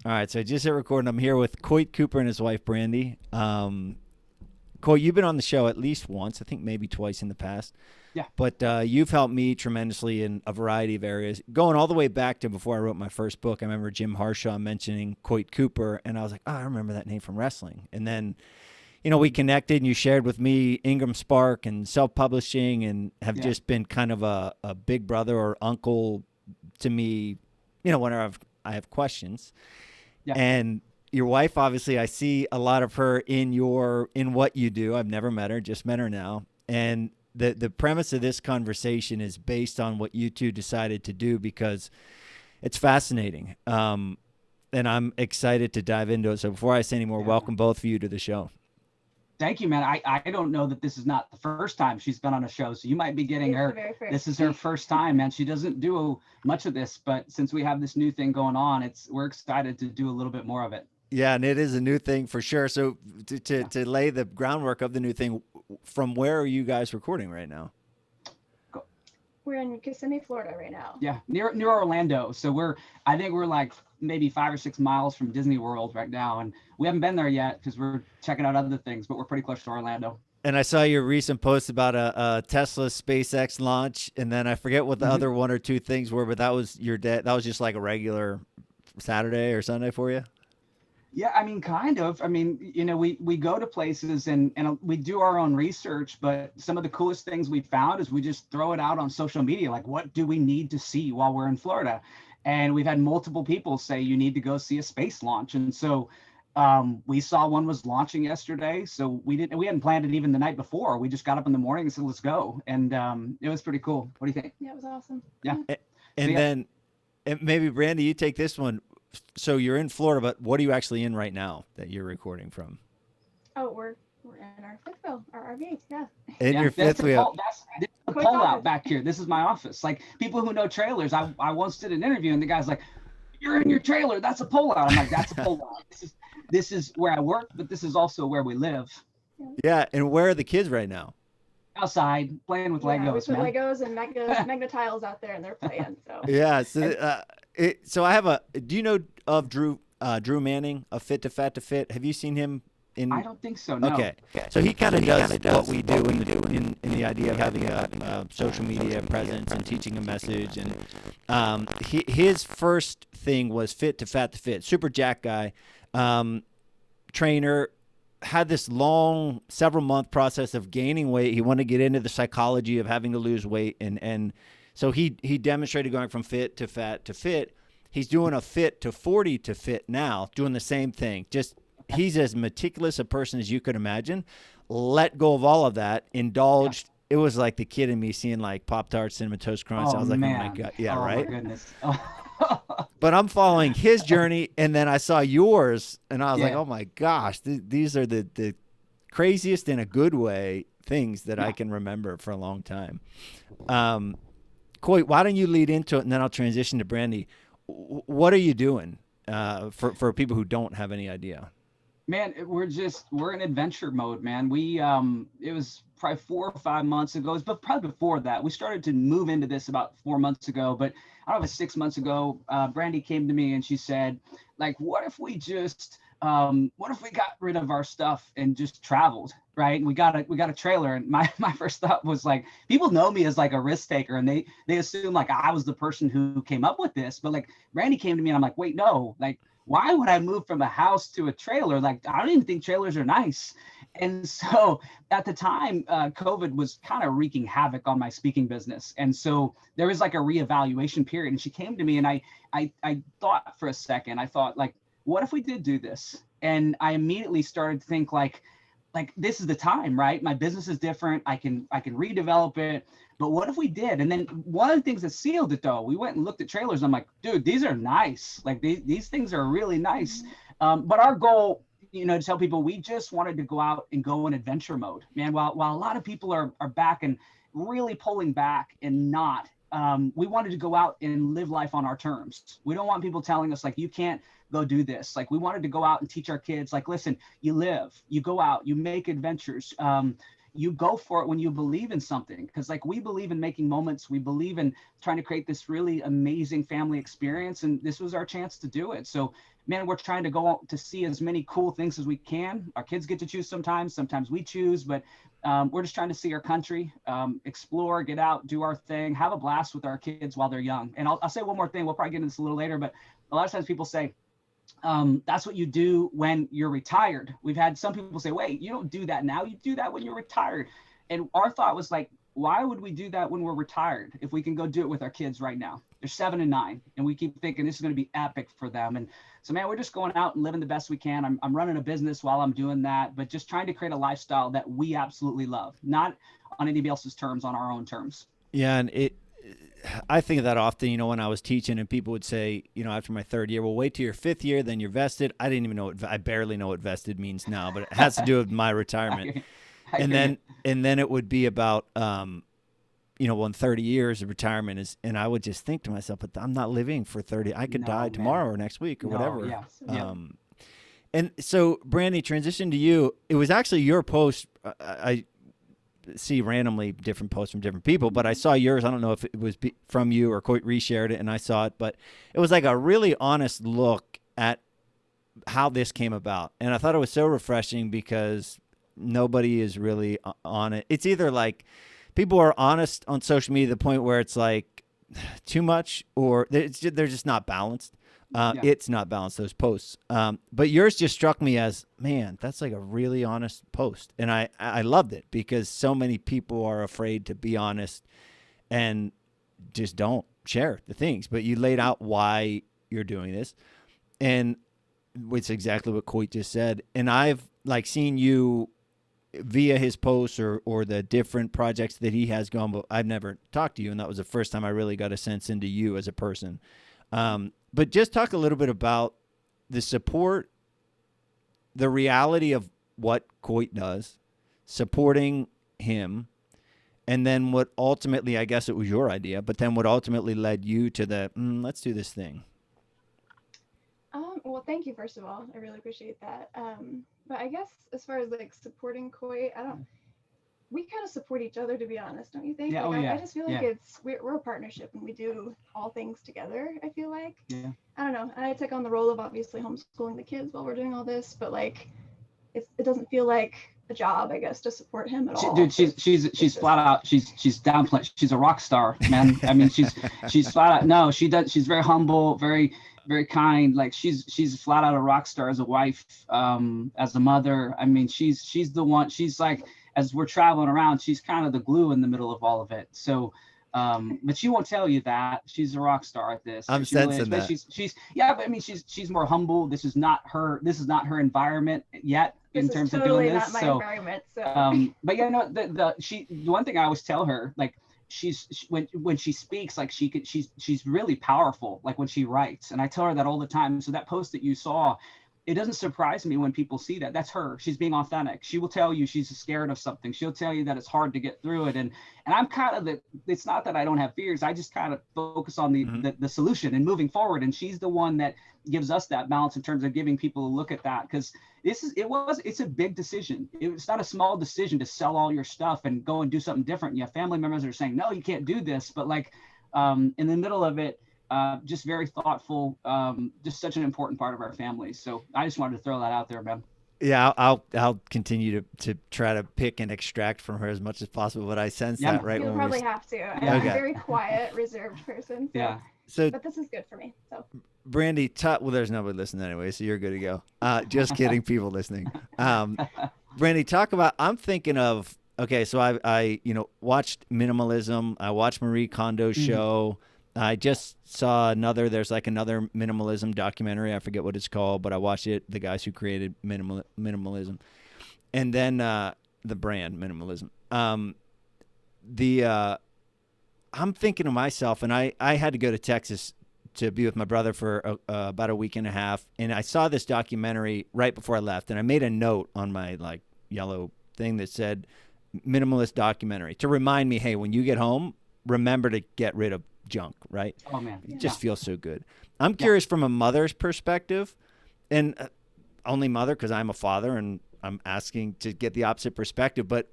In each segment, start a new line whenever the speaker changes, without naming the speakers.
All right, so I just hit record, and I'm here with Coyte Cooper and his wife, Brandy. Coyte, you've been on the show at least once, I think maybe twice in the past.
Yeah.
But you've helped me tremendously in a variety of areas, going all the way back to before I wrote my first book. I remember Jim Harshaw mentioning Coyte Cooper, and I was like, oh, I remember that name from wrestling. And then, we connected, and you shared with me Ingram Spark and self-publishing, and have
Yeah.
just been kind of a big brother or uncle to me, whenever I have questions.
Yeah.
And your wife, obviously, I see a lot of her in what you do. I've never met her, just met her now. And the premise of this conversation is based on what you two decided to do because it's fascinating. And I'm excited to dive into it. So before I say any more, welcome both of you to the show.
Thank you, man. I don't know that this is not the first time she's been on a show, so you might be getting her. This is her first time, man. She doesn't do much of this, but since we have this new thing going on, we're excited to do a little bit more of it.
Yeah, and it is a new thing for sure. So to lay the groundwork of the new thing, from where are you guys recording right now?
We're in Kissimmee, Florida right now.
Yeah, near Orlando. So I think we're like maybe 5 or 6 miles from Disney World right now, and we haven't been there yet because we're checking out other things, but we're pretty close to Orlando.
And I saw your recent post about a Tesla SpaceX launch, and then I forget what the other one or two things were, but that was your day. That was just like a regular Saturday or Sunday for you.
Yeah, I mean, kind of. I mean, we go to places and we do our own research, but some of the coolest things we found is we just throw it out on social media. Like, what do we need to see while we're in Florida? And we've had multiple people say you need to go see a space launch. And so we saw one was launching yesterday. So we hadn't planned it even the night before. We just got up in the morning and said, let's go. And it was pretty cool. What do you think?
Yeah, it was awesome.
Yeah.
And then maybe Brandy, you take this one. So you're in Florida, but what are you actually in right now that you're recording from?
Oh, we're in our fifth wheel, our RV. Yeah.
In your fifth wheel.
That's the pull out back here. This is my office. Like, people who know trailers, I once did an interview and the guy's like, you're in your trailer. That's a pull out. I'm like, that's a pull out. This is where I work, but this is also where we live.
Yeah. And where are the kids right now?
Outside playing with Legos,
we
man.
put Legos and Magna tiles out there, and they're playing. So
yeah. So I have do you know of Drew Manning of Fit to Fat to Fit? Have you seen him?
I don't think so. No.
Okay. So he kind of does what we do in the idea of having a social media presence and teaching a message. And his first thing was Fit to Fat to Fit. Super jack guy, trainer. Had this long, several month process of gaining weight. He wanted to get into the psychology of having to lose weight, and so he demonstrated going from fit to fat to fit. He's doing a fit to 40 to fit now, doing the same thing. Just he's as meticulous a person as you could imagine. Let go of all of that, indulged. It was like the kid in me seeing like Pop-Tarts, Cinnamon Toast Crunch. I was like,
man.
oh my God. Yeah,
oh,
right?
My goodness.
But I'm following his journey, and then I saw yours, and I was like, oh my gosh, these are the craziest in a good way things that I can remember for a long time. Coyte, why don't you lead into it, and then I'll transition to Brandy. What are you doing for people who don't have any idea?
Man, we're in adventure mode, man. We it was probably 4 or 5 months ago, but probably before that. We started to move into this about 4 months ago, but I don't know, 6 months ago, Brandy came to me and she said, like, what if we got rid of our stuff and just traveled, right? We got a trailer, and my first thought was like, people know me as like a risk taker, and they assume like I was the person who came up with this, but like Brandy came to me and I'm like, wait, no, like, why would I move from a house to a trailer? Like, I don't even think trailers are nice. And so at the time, COVID was kind of wreaking havoc on my speaking business. And so there was like a reevaluation period. And she came to me and I thought for a second, I thought like, what if we did do this? And I immediately started to think like this is the time, right? My business is different. I can redevelop it. But what if we did? And then one of the things that sealed it, though, we went and looked at trailers. I'm like, dude, these are nice. Like these things are really nice. But our goal, to tell people, we just wanted to go out and go in adventure mode, man. While a lot of people are back and really pulling back and not, we wanted to go out and live life on our terms. We don't want people telling us like, you can't go do this. Like, we wanted to go out and teach our kids, like, listen, you live, you go out, you make adventures. you go for it when you believe in something. Because like we believe in making moments, we believe in trying to create this really amazing family experience, and this was our chance to do it. So man, we're trying to go out to see as many cool things as we can. Our kids get to choose sometimes we choose, but we're just trying to see our country, explore, get out, do our thing, have a blast with our kids while they're young. And I'll say one more thing, we'll probably get into this a little later, but a lot of times people say, that's what you do when you're retired. We've had some people say, wait, you don't do that now, you do that when you're retired. And our thought was like, why would we do that when we're retired if we can go do it with our kids right now? They're 7 and 9, and we keep thinking this is going to be epic for them. And so, man, we're just going out and living the best we can. I'm running a business while I'm doing that, but just trying to create a lifestyle that we absolutely love, not on anybody else's terms, on our own terms.
Yeah, and I think of that often, you know, when I was teaching and people would say, you know, after my 3rd year, well, wait till your 5th year, then you're vested. I didn't even know I barely know what vested means now, but it has to do with my retirement. And then it would be about, you know, well, in 30 years of retirement is, and I would just think to myself, but I'm not living for 30. I could die tomorrow or next week or whatever.
Yeah.
And so, Brandy, transition to you. It was actually your post. I see randomly different posts from different people, but I saw yours. I don't know if it was from you or Coyte reshared it and I saw it, but it was like a really honest look at how this came about. And I thought it was so refreshing because nobody is really on it. It's either like people are honest on social media to the point where it's like too much or they're just not balanced. It's not balanced, those posts. But yours just struck me as, man, that's like a really honest post. And I loved it because so many people are afraid to be honest and just don't share the things. But you laid out why you're doing this. And it's exactly what Coyte just said. And I've like seen you via his posts or the different projects that he has gone, but I've never talked to you. And that was the first time I really got a sense into you as a person. But just talk a little bit about the support, the reality of what Coyte does, supporting him, and then what ultimately, I guess it was your idea, but then what ultimately led you to the, let's do this thing.
Well, thank you, first of all. I really appreciate that. But I guess as far as like supporting Coyte, we kind of support each other, to be honest, don't you think?
Yeah,
like, I just feel like we're a partnership and we do all things together, I feel like.
Yeah.
I don't know. And I took on the role of obviously homeschooling the kids while we're doing all this, but like it doesn't feel like a job, I guess, to support him at all.
Dude, she's flat out. She's downplaying. She's a rock star, man. I mean, she's flat out. No, she does. She's very humble, very kind. Like she's flat out a rock star as a wife, as a mother. I mean, she's the one. She's like, as we're traveling around, she's kind of the glue in the middle of all of it. So, but she won't tell you that she's a rock star at this.
I'm sensing that.
She's but I mean, she's more humble. This is not her environment yet in terms of doing this.
Not my environment. So,
but yeah, no, the one thing I always tell her, like, when she speaks, like she's really powerful, like when she writes, and I tell her that all the time. So that post that you saw, it doesn't surprise me when people see that. That's her. She's being authentic. She will tell you she's scared of something. She'll tell you that it's hard to get through it. And I'm kind of it's not that I don't have fears. I just kind of focus on the solution and moving forward. And she's the one that gives us that balance in terms of giving people a look at that. because it's a big decision. It's not a small decision to sell all your stuff and go and do something different. You have family members that are saying, no, you can't do this. But like in the middle of it, just very thoughtful, just such an important part of our family. So I just wanted to throw that out there, man.
Yeah, I'll continue to try to pick and extract from her as much as possible, but I sense that right
You'll
when
probably have to. I'm a very quiet, reserved person. So.
So,
but this is good for me. So,
Brandy, well, there's nobody listening anyway, so you're good to go. Just kidding, people listening. Brandy, talk about. I'm thinking of. Okay, so I watched Minimalism. I watched Marie Kondo's show. I just saw there's like another minimalism documentary. I forget what it's called, but I watched it. The guys who created minimalism. And then the brand Minimalism. I'm thinking to myself, and I had to go to Texas to be with my brother for about a week and a half. And I saw this documentary right before I left. And I made a note on my like yellow thing that said minimalist documentary to remind me, hey, when you get home, remember to get rid of junk, right?
Oh man,
it just feels so good. I'm curious from a mother's perspective, and only mother because I'm a father and I'm asking to get the opposite perspective. But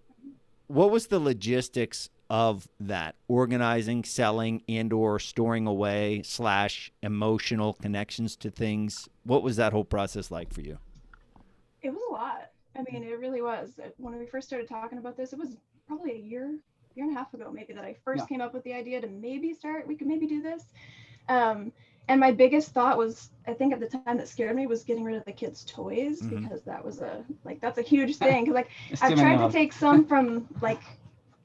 what was the logistics of that organizing, selling, and or storing away / emotional connections to things? What was that whole process like for you?
It was a lot. I mean, it really was. When we first started talking about this, it was probably a year and a half ago, maybe, that I first came up with the idea to we could maybe do this. And my biggest thought was, I think at the time that scared me, was getting rid of the kids' toys, because that was that's a huge thing. Cause like I've tried to take some from like,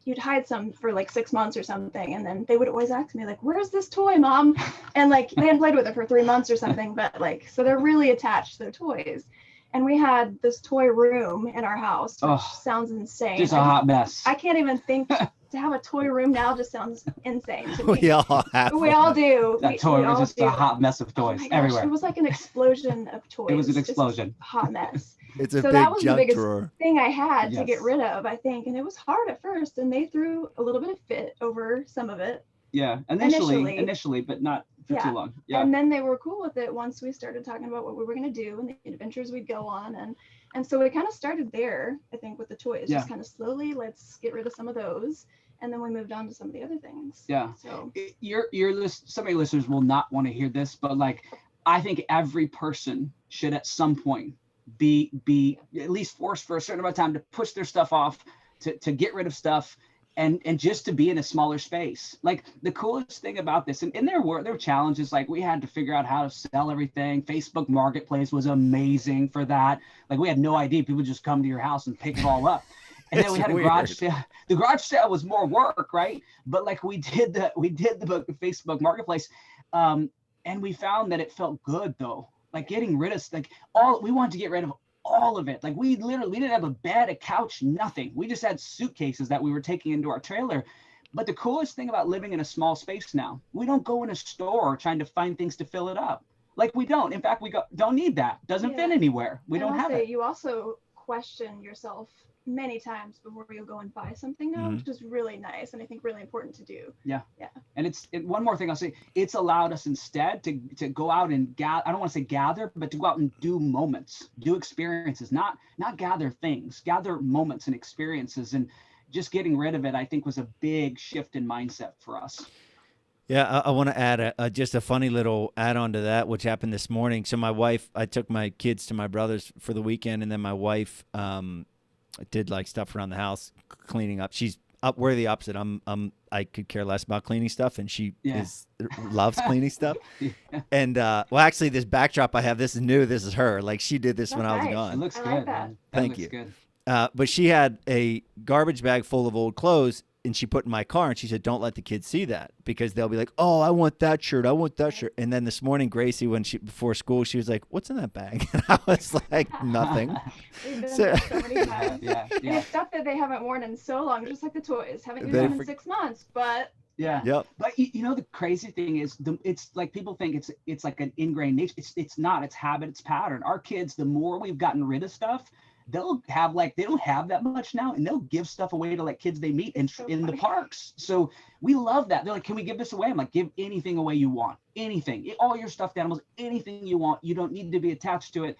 you'd hide some for like 6 months or something. And then they would always ask me like, where's this toy, Mom? And like, they hadn't played with it for 3 months or something, but like, so they're really attached to their toys. And we had this toy room in our house, which sounds insane.
Just a hot mess.
I can't even think to have a toy room now just sounds insane to me.
We all have.
We all do.
That toy was just a hot mess of
Oh
toys
my gosh,
everywhere.
it was like an explosion of toys.
It was an
Just
explosion.
a hot mess.
It's a
So
big
that was the
junk
biggest
drawer.
thing I had to get
Yes.
rid of, I think. And it was hard at first. And they threw a little bit of fit over some of it.
Yeah, initially, but not for too long. Yeah.
And then they were cool with it once we started talking about what we were going to do and the adventures we'd go on. And so we kind of started there, I think, with the toys.
Yeah.
Just kind of slowly, let's get rid of some of those. And then we moved on to some of the other things.
Yeah.
So
Some of your listeners will not want to hear this, but like, I think every person should at some point be at least forced for a certain amount of time to push their stuff off, to get rid of stuff, and just to be in a smaller space. Like the coolest thing about this, and there were challenges, like we had to figure out how to sell everything. Facebook Marketplace was amazing for that. Like we had no idea. People just come to your house and pick it all up. And then we had a garage sale. The garage sale was more work, right? But like we did the Facebook Marketplace, and we found that it felt good though. Like getting rid of we wanted to get rid of all of it. Like we didn't have a bed, a couch, nothing. We just had suitcases that we were taking into our trailer. But the coolest thing about living in a small space now, we don't go in a store trying to find things to fill it up. Like we don't. In fact, don't need that. Doesn't fit anywhere. We don't have it.
You also question yourself many times before you go and buy something now, which is really nice and I think really important to do.
Yeah. And one more thing I'll say, it's allowed us instead to go out and gather. I don't want to say gather, but to go out and do moments, do experiences, not gather things, gather moments and experiences. And just getting rid of it, I think, was a big shift in mindset for us.
Yeah, I want to add just a funny little add-on to that, which happened this morning. So I took my kids to my brother's for the weekend, and then my wife did like stuff around the house, cleaning up. She's we're the opposite. I could care less about cleaning stuff, and she loves cleaning stuff.
Yeah.
And well, actually, this backdrop I have, this is new. This is her. Like she did this when I was
nice.
gone.
It looks
I
good.
like that.
Man.
Thank
looks
you.
Good.
But she had a garbage bag full of old clothes, and she put in my car, and she said, "Don't let the kids see that because they'll be like, oh, I want that shirt. I want that shirt." And then this morning, Gracie, before school, she was like, "What's in that bag?" And I was like, "Nothing."
We've done
So-
that so many times.
Yeah.
And
Yeah.
it's stuff that they haven't worn in so long, just like the toys. Haven't used
They
them in 6 months, but
Yeah.
Yep.
But the crazy thing is, it's like people think it's like an ingrained nature. It's not. It's habit. It's pattern. Our kids, the more we've gotten rid of stuff, they'll have they don't have that much now, and they'll give stuff away to like kids they meet in the parks. So we love that. They're like, "Can we give this away?" I'm like, "Give anything away you want. Anything. All your stuffed animals. Anything you want. You don't need to be attached to it."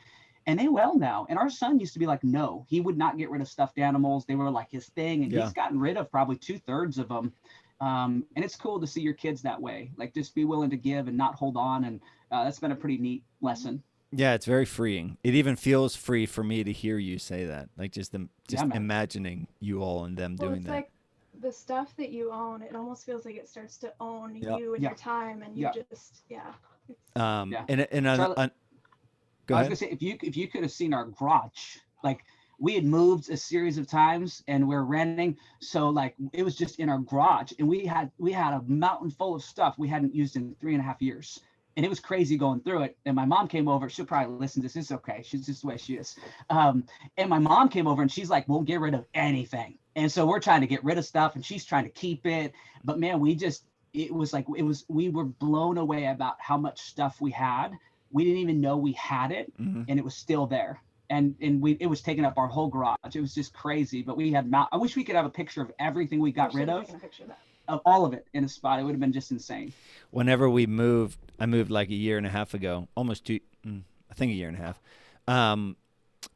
And they will now. And our son used to be like, no, he would not get rid of stuffed animals. They were like his thing, and he's gotten rid of probably 2/3 of them. And it's cool to see your kids that way, like just be willing to give and not hold on. And that's been a pretty neat lesson.
Yeah, it's very freeing. It even feels free for me to hear you say that. Like just imagining you all and them doing
it's
that.
like the stuff that you own, it almost feels like it starts to own you and your time, and you just
And go
I was
ahead.
gonna say, if you could have seen our garage, like we had moved a series of times and we're renting, so like it was just in our garage, and we had a mountain full of stuff we hadn't used in 3.5 years. And it was crazy going through it. And my mom came over. She'll probably listen to this. It's okay. She's just the way she is. And my mom came over and she's like, "We'll get rid of anything." And so we're trying to get rid of stuff and she's trying to keep it. But man, we were blown away about how much stuff we had. We didn't even know we had it, and it was still there. And it was taking up our whole garage. It was just crazy. But we had I wish we could have a picture of everything we got rid of all of it in a spot. It would have been just insane.
Whenever I moved like a year and a half ago, almost 2, I think a year and a half.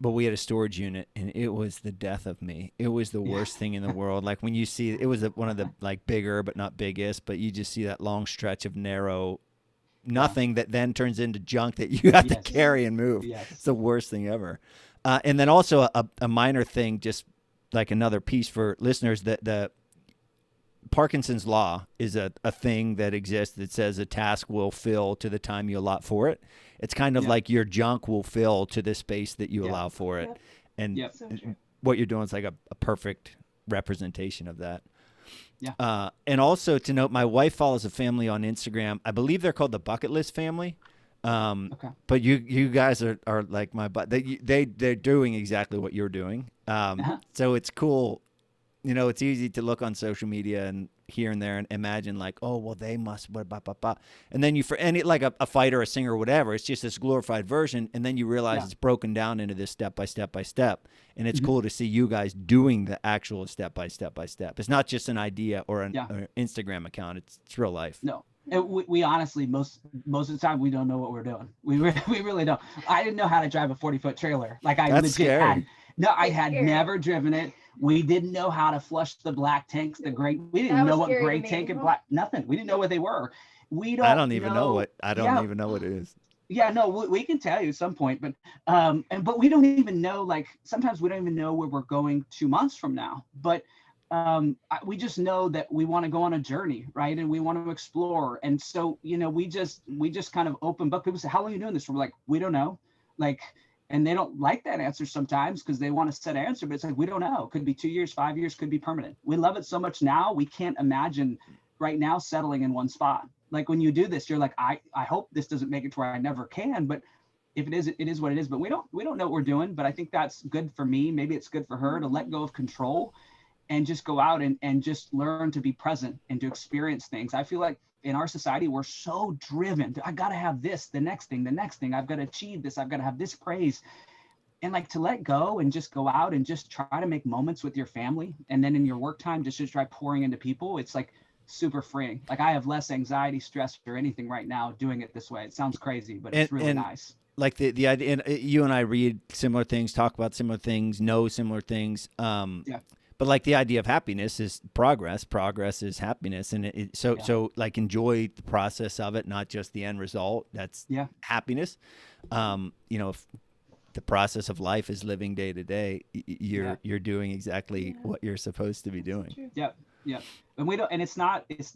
but we had a storage unit, and it was the death of me. It was the worst thing in the world. Like when you see, it was one of the like bigger, but not biggest, but you just see that long stretch of narrow nothing that then turns into junk that you have to carry and move. It's the worst thing ever. And then also a minor thing, just like another piece for listeners, that the Parkinson's law is a thing that exists that says a task will fill to the time you allot for it. It's kind of like your junk will fill to the space that you allow for it. And
So true.
what you're doing is like a perfect representation of that.
Yeah.
And also to note, my wife follows a family on Instagram. I believe they're called the Bucket List Family.
Okay.
But you guys are like my butt. They're doing exactly what you're doing. So it's cool. You know, it's easy to look on social media and here and there and imagine like, oh, well, they must, and then for any like a fighter, a singer, or whatever, it's just this glorified version. And then you realize it's broken down into this step by step by step. And it's cool to see you guys doing the actual step by step by step. It's not just an idea or an Instagram account. It's real life.
No. And we honestly, most of the time, we don't know what we're doing. We really don't. I didn't know how to drive a 40-foot trailer. Like I
That's scary.
I had never driven it. We didn't know how to flush the black tanks, we didn't know what gray tank and black, nothing. We didn't know what they were.
I don't even know what it is.
Yeah, no, we can tell you at some point, but but we don't even know, like sometimes we don't even know where we're going 2 months from now. But we just know that we want to go on a journey, right? And we want to explore. And so, you know, we just kind of open book. People say, how long are you doing this for? We're like, we don't know. Like, and they don't like that answer sometimes because they want a set answer, but it's like, we don't know. Could be 2 years, 5 years, could be permanent. We love it so much now. We can't imagine right now settling in one spot. Like when you do this, you're like, I hope this doesn't make it to where I never can, but if it is, it is what it is. But we don't know what we're doing, but I think that's good for me. Maybe it's good for her to let go of control and just go out and just learn to be present and to experience things. I feel like in our society, we're so driven. I got to have this, the next thing. I've got to achieve this. I've got to have this praise. And like to let go and just go out and just try to make moments with your family. And then in your work time, just try pouring into people. It's like super freeing. Like I have less anxiety, stress, or anything right now doing it this way. It sounds crazy, but it's really nice.
Like the idea, and you and I read similar things, talk about similar things, know similar things. But like the idea of happiness is progress. Progress is happiness, and so like enjoy the process of it, not just the end result. That's happiness. You know, if the process of life is living day to day, you're doing exactly what you're supposed to be doing.
Yeah. And we don't, and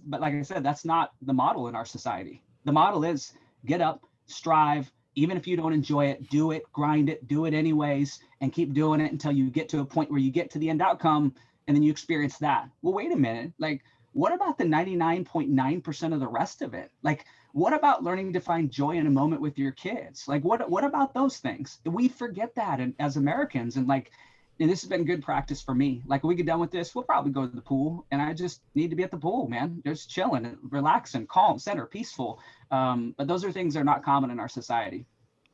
but like I said, that's not the model in our society. The model is get up, strive. Even if you don't enjoy it, do it, grind it, do it anyways, and keep doing it until you get to a point where you get to the end outcome and then you experience that. Well, wait a minute. Like, what about the 99.9% of the rest of it? Like, what about learning to find joy in a moment with your kids? Like, what about those things? We forget that as Americans. And like, and this has been good practice for me. Like, when we get done with this, we'll probably go to the pool, and I just need to be at the pool, man. Just chilling, relaxing, calm, center, peaceful. But those are things that are not common in our society.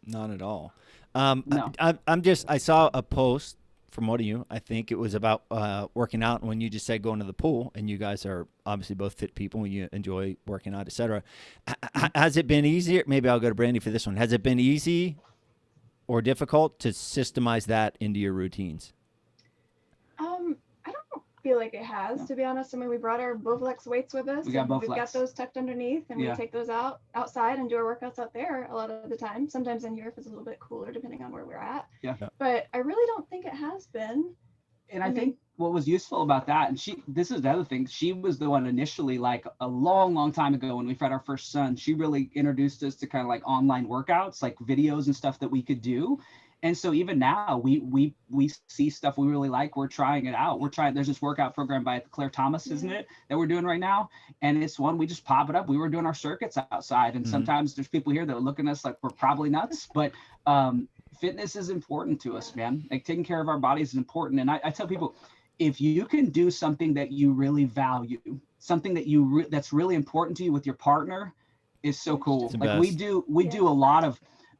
Not at all.
No.
I saw a post from one of you. I think it was about working out, when you just said going to the pool, and you guys are obviously both fit people when you enjoy working out, etc. Has it been easier? Maybe I'll go to Brandy for this one. Has it been easy or difficult to systemize that into your routines?
I don't feel like it has, to be honest. I mean, we brought our Bowflex weights with us.
We've got
those tucked underneath, and we take those outside and do our workouts out there a lot of the time. Sometimes in Europe it's a little bit cooler depending on where we're at.
Yeah.
But I really don't think it has been.
And I think what was useful about that, and this is the other thing, she was the one initially, like a long time ago when we had our first son, she really introduced us to kind of like online workouts, like videos and stuff that we could do. And so even now we see stuff we really like, we're trying it out. There's this workout program by Claire Thomas, isn't it, that we're doing right now? And it's one, we just pop it up. We were doing our circuits outside, and sometimes there's people here that are looking at us like we're probably nuts, but fitness is important to us, man. Like taking care of our bodies is important. And I tell people, if you can do something that you really value, something that that's really important to you with your partner, is so cool. Like we do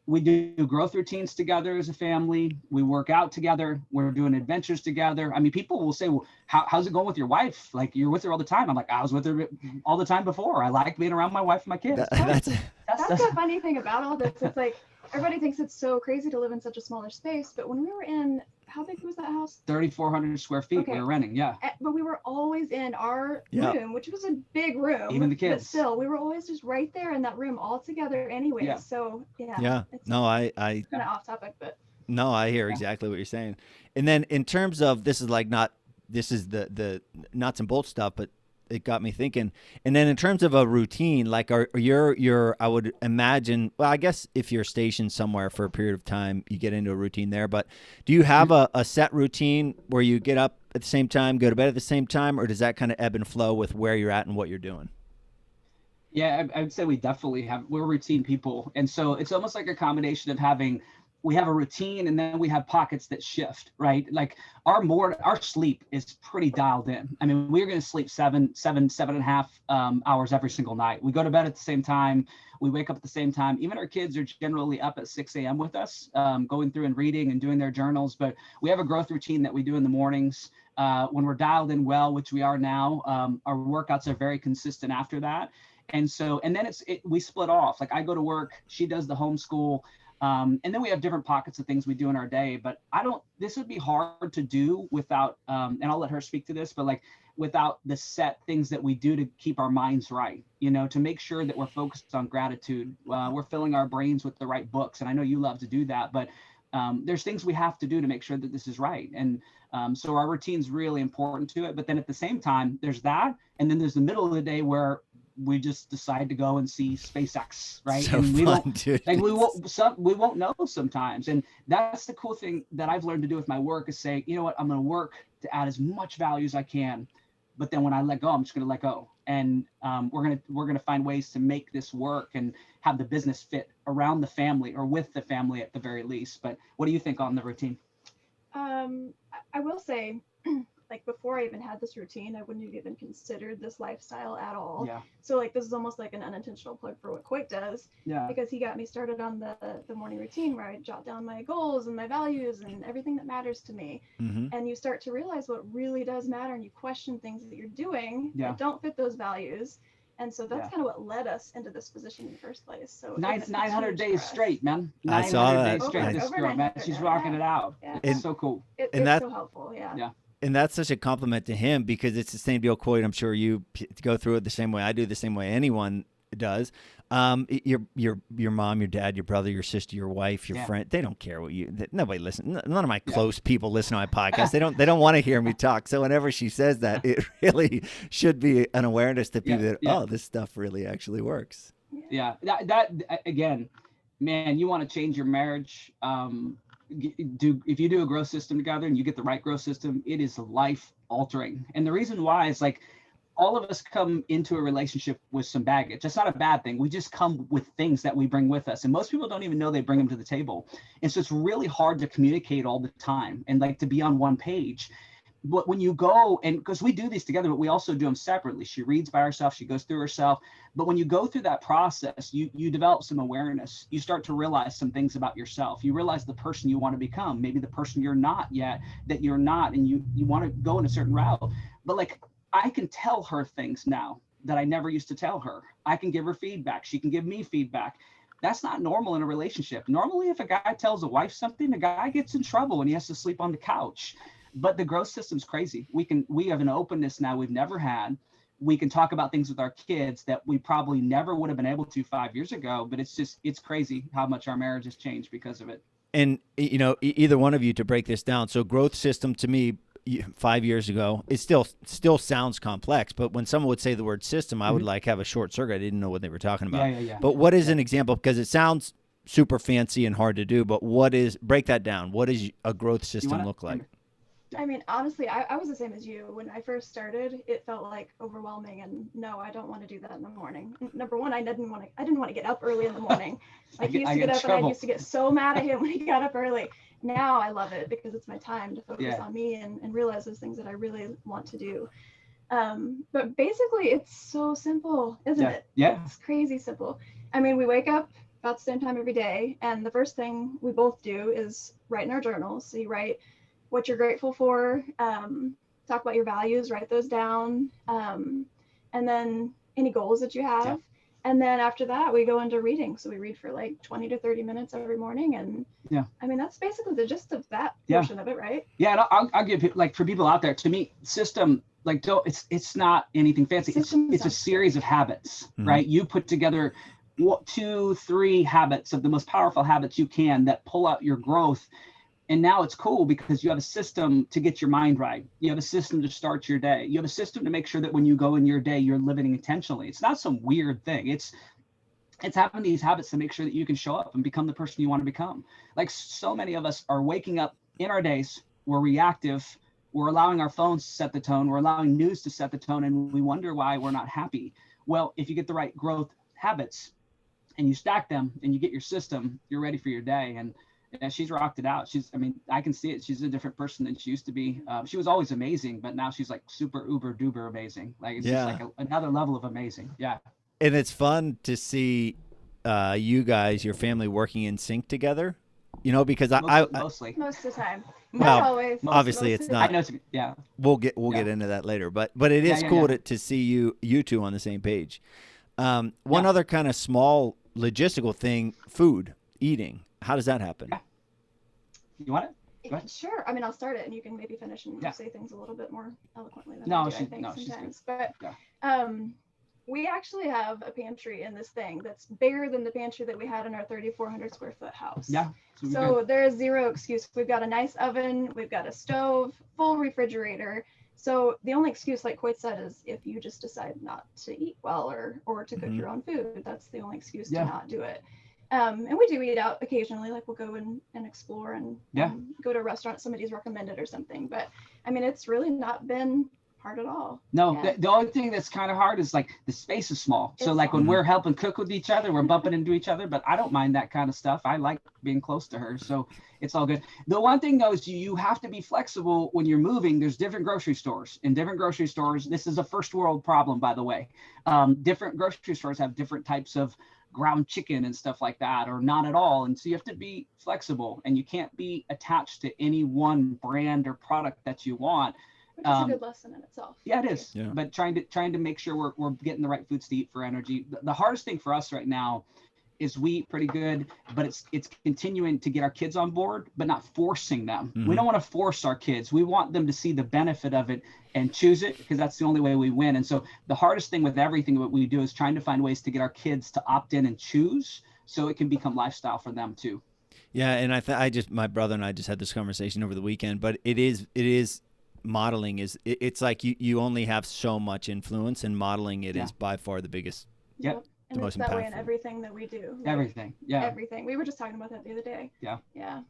we do growth routines together as a family. We work out together. We're doing adventures together. I mean, people will say, well, how's it going with your wife? Like, you're with her all the time. I'm like, I was with her all the time before. I like being around my wife and my kids.
That's the funny thing about all this. It's like, everybody thinks it's so crazy to live in such a smaller space, but when we were in, how big was that house?
3,400 square feet
Okay.
we were renting. Yeah.
But we were always in our room, which was a big room.
Even the kids.
But still, we were always just right there in that room all together anyway.
Yeah.
So yeah.
Yeah.
It's
No, I
kind of off topic, but.
No, I hear exactly what you're saying. And then in terms of, this is the nuts and bolts stuff, but it got me thinking. And then in terms of a routine, like I would imagine, well, I guess if you're stationed somewhere for a period of time, you get into a routine there. But do you have a set routine where you get up at the same time, go to bed at the same time, or does that kind of ebb and flow with where you're at and what you're doing?
Yeah, I would say we're routine people. And so it's almost like a combination of we have a routine and then we have pockets that shift, right? Like our sleep is pretty dialed in. I mean, we're going to sleep 7.5 hours every single night. We go to bed at the same time. We wake up at the same time. Even our kids are generally up at 6 a.m. with us, going through and reading and doing their journals. But we have a growth routine that we do in the mornings. When we're dialed in well, which we are now, our workouts are very consistent after that. And then we split off. Like I go to work, she does the homeschool. And then we have different pockets of things we do in our day, but this would be hard to do without, and I'll let her speak to this, but like without the set things that we do to keep our minds right, to make sure that we're focused on gratitude. We're filling our brains with the right books. And I know you love to do that, but there's things we have to do to make sure that this is right. And so our routine's really important to it. But then at the same time, there's that. And then there's the middle of the day where we just decide to go and see SpaceX, right?
So
and we
fun,
won't,
dude.
like we won't know sometimes. And that's the cool thing that I've learned to do with my work is say, you know what, I'm going to work to add as much value as I can. But then when I let go, I'm just going to let go. And we're going to find ways to make this work and have the business fit around the family or with the family at the very least. But what do you think on the routine?
I will say, like before I even had this routine, I wouldn't have even considered this lifestyle at all.
Yeah.
So like this is almost like an unintentional plug for what Coyte does.
Yeah.
Because he got me started on the morning routine where I jot down my goals and my values and everything that matters to me.
Mm-hmm.
And you start to realize what really does matter and you question things that you're doing that don't fit those values. And so that's kind of what led us into this position in the first place. So
900 days straight, man.
I saw that.
Days straight. This girl, man, she's rocking it out.
Yeah.
It's so cool.
It's so helpful. Yeah.
And that's such a compliment to him because it's the same deal, Coyte. I'm sure you go through it the same way I do, the same way anyone does. Your mom, your dad, your brother, your sister, your wife, your friend, they don't care what nobody listens. None of my close people listen to my podcast. They don't want to hear me talk. So whenever she says that, it really should be an awareness to people that, oh, this stuff really actually works.
Yeah. That again, man, you want to change your marriage. If you do a growth system together and you get the right growth system, it is life altering. And the reason why is like all of us come into a relationship with some baggage. That's not a bad thing. We just come with things that we bring with us. And most people don't even know they bring them to the table. And so it's really hard to communicate all the time and like to be on one page. But when you go, and because we do these together, but we also do them separately. She reads by herself, she goes through herself. But when you go through that process, you develop some awareness. You start to realize some things about yourself. You realize the person you want to become, maybe the person you're not yet, that you're not, and you want to go in a certain route. But like, I can tell her things now that I never used to tell her. I can give her feedback. She can give me feedback. That's not normal in a relationship. Normally, if a guy tells a wife something, the guy gets in trouble when he has to sleep on the couch. But the growth system's crazy. We have an openness now we've never had. We can talk about things with our kids that we probably never would have been able to 5 years ago. But it's crazy how much our marriage has changed because of it.
And, either one of you to break this down. So growth system to me 5 years ago, it still sounds complex. But when someone would say the word system, I would like have a short circuit. I didn't know what they were talking about.
Yeah.
But what is an example? Because it sounds super fancy and hard to do. But break that down. What does a growth system look like?
I mean, honestly, I was the same as you. When I first started, it felt like overwhelming, and no, I don't want to do that in the morning. Number one, I didn't want to get up early in the morning. Like he used to get up, and I used to get so mad at him when he got up early. Now I love it because it's my time to focus on me and realize those things that I really want to do. But basically, it's so simple, isn't it?
Yeah.
It's crazy simple. I mean, we wake up about the same time every day, and the first thing we both do is write in our journals. So you write what you're grateful for, talk about your values, write those down, and then any goals that you have. And then after that, we go into reading. So we read for like 20 to 30 minutes every morning. And I mean, that's basically the gist of that portion of it, right?
Yeah, and I'll give you, like, for people out there, to me, system, like, it's not anything fancy. It's a series of habits, right? You put together 2, 3 habits of the most powerful habits you can that pull out your growth. And now it's cool because you have a system to get your mind right. You have a system to start your day. You have a system to make sure that when you go in your day, you're living intentionally. It's not some weird thing. It's having these habits to make sure that you can show up and become the person you want to become. Like, so many of us are waking up in our days, we're reactive, we're allowing our phones to set the tone, we're allowing news to set the tone, and we wonder why we're not happy. Well, if you get the right growth habits and you stack them and you get your system, you're ready for your day. And yeah, she's rocked it out. I mean, I can see it. She's a different person than she used to be. She was always amazing, but now she's like super uber duper amazing. Like, it's just like another level of amazing. Yeah.
And it's fun to see you guys, your family, working in sync together. You know, because
mostly
most of the time.
Well,
not always.
Obviously, it's not.
I know. Yeah.
We'll get into that later, but it is cool to see you two on the same page. One other kind of small logistical thing: food, eating. How does that happen?
Yeah. You want it? Go ahead.
Sure. I mean, I'll start it, and you can maybe finish and say things a little bit more eloquently than I think sometimes. But we actually have a pantry in this thing that's bigger than the pantry that we had in our 3,400 square foot house.
Yeah.
So there is zero excuse. We've got a nice oven, we've got a stove, full refrigerator. So the only excuse, like Coyte said, is if you just decide not to eat well or to cook your own food. That's the only excuse to not do it. And we do eat out occasionally, like we'll go and explore and go to a restaurant somebody's recommended or something. But I mean, it's really not been hard at all.
No, the only thing that's kind of hard is like the space is small. So like when we're helping cook with each other, we're bumping into each other, but I don't mind that kind of stuff. I like being close to her. So it's all good. The one thing though is you have to be flexible when you're moving. There's different grocery stores. In different grocery stores, this is a first world problem, by the way. Different grocery stores have different types of ground chicken and stuff like that, or not at all. And so you have to be flexible, and you can't be attached to any one brand or product that you want.
Which is a good lesson in itself.
Yeah, it is. Yeah. But trying to make sure we're getting the right foods to eat for energy. The hardest thing for us right now is we eat pretty good, but it's continuing to get our kids on board, but not forcing them. We don't want to force our kids. We want them to see the benefit of it and choose it, because that's the only way we win. And so the hardest thing with everything that we do is trying to find ways to get our kids to opt in and choose, so it can become lifestyle for them too.
Yeah, and my brother and I just had this conversation over the weekend, but it is modeling it's like you only have so much influence, and modeling it is by far the biggest.
Yep.
And it's that way in everything that we do.
Like everything. Yeah.
Everything. We were just talking about that the other day.
Yeah.
Yeah.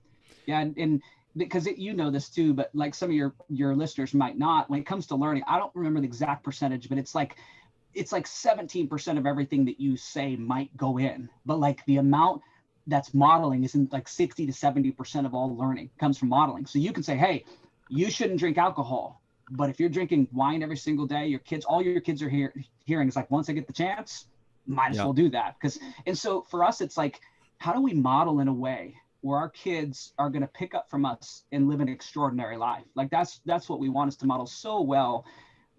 Yeah. And because you know this too, but like some of your listeners might not, when it comes to learning, I don't remember the exact percentage, but it's like 17% of everything that you say might go in, but like the amount that's modeling isn't like 60 to 70% of all learning comes from modeling. So you can say, hey, you shouldn't drink alcohol, but if you're drinking wine every single day, all your kids are hearing is like, once I get the chance, might as well do that. And so for us, it's like, how do we model in a way where our kids are going to pick up from us and live an extraordinary life? Like that's what we want, is to model so well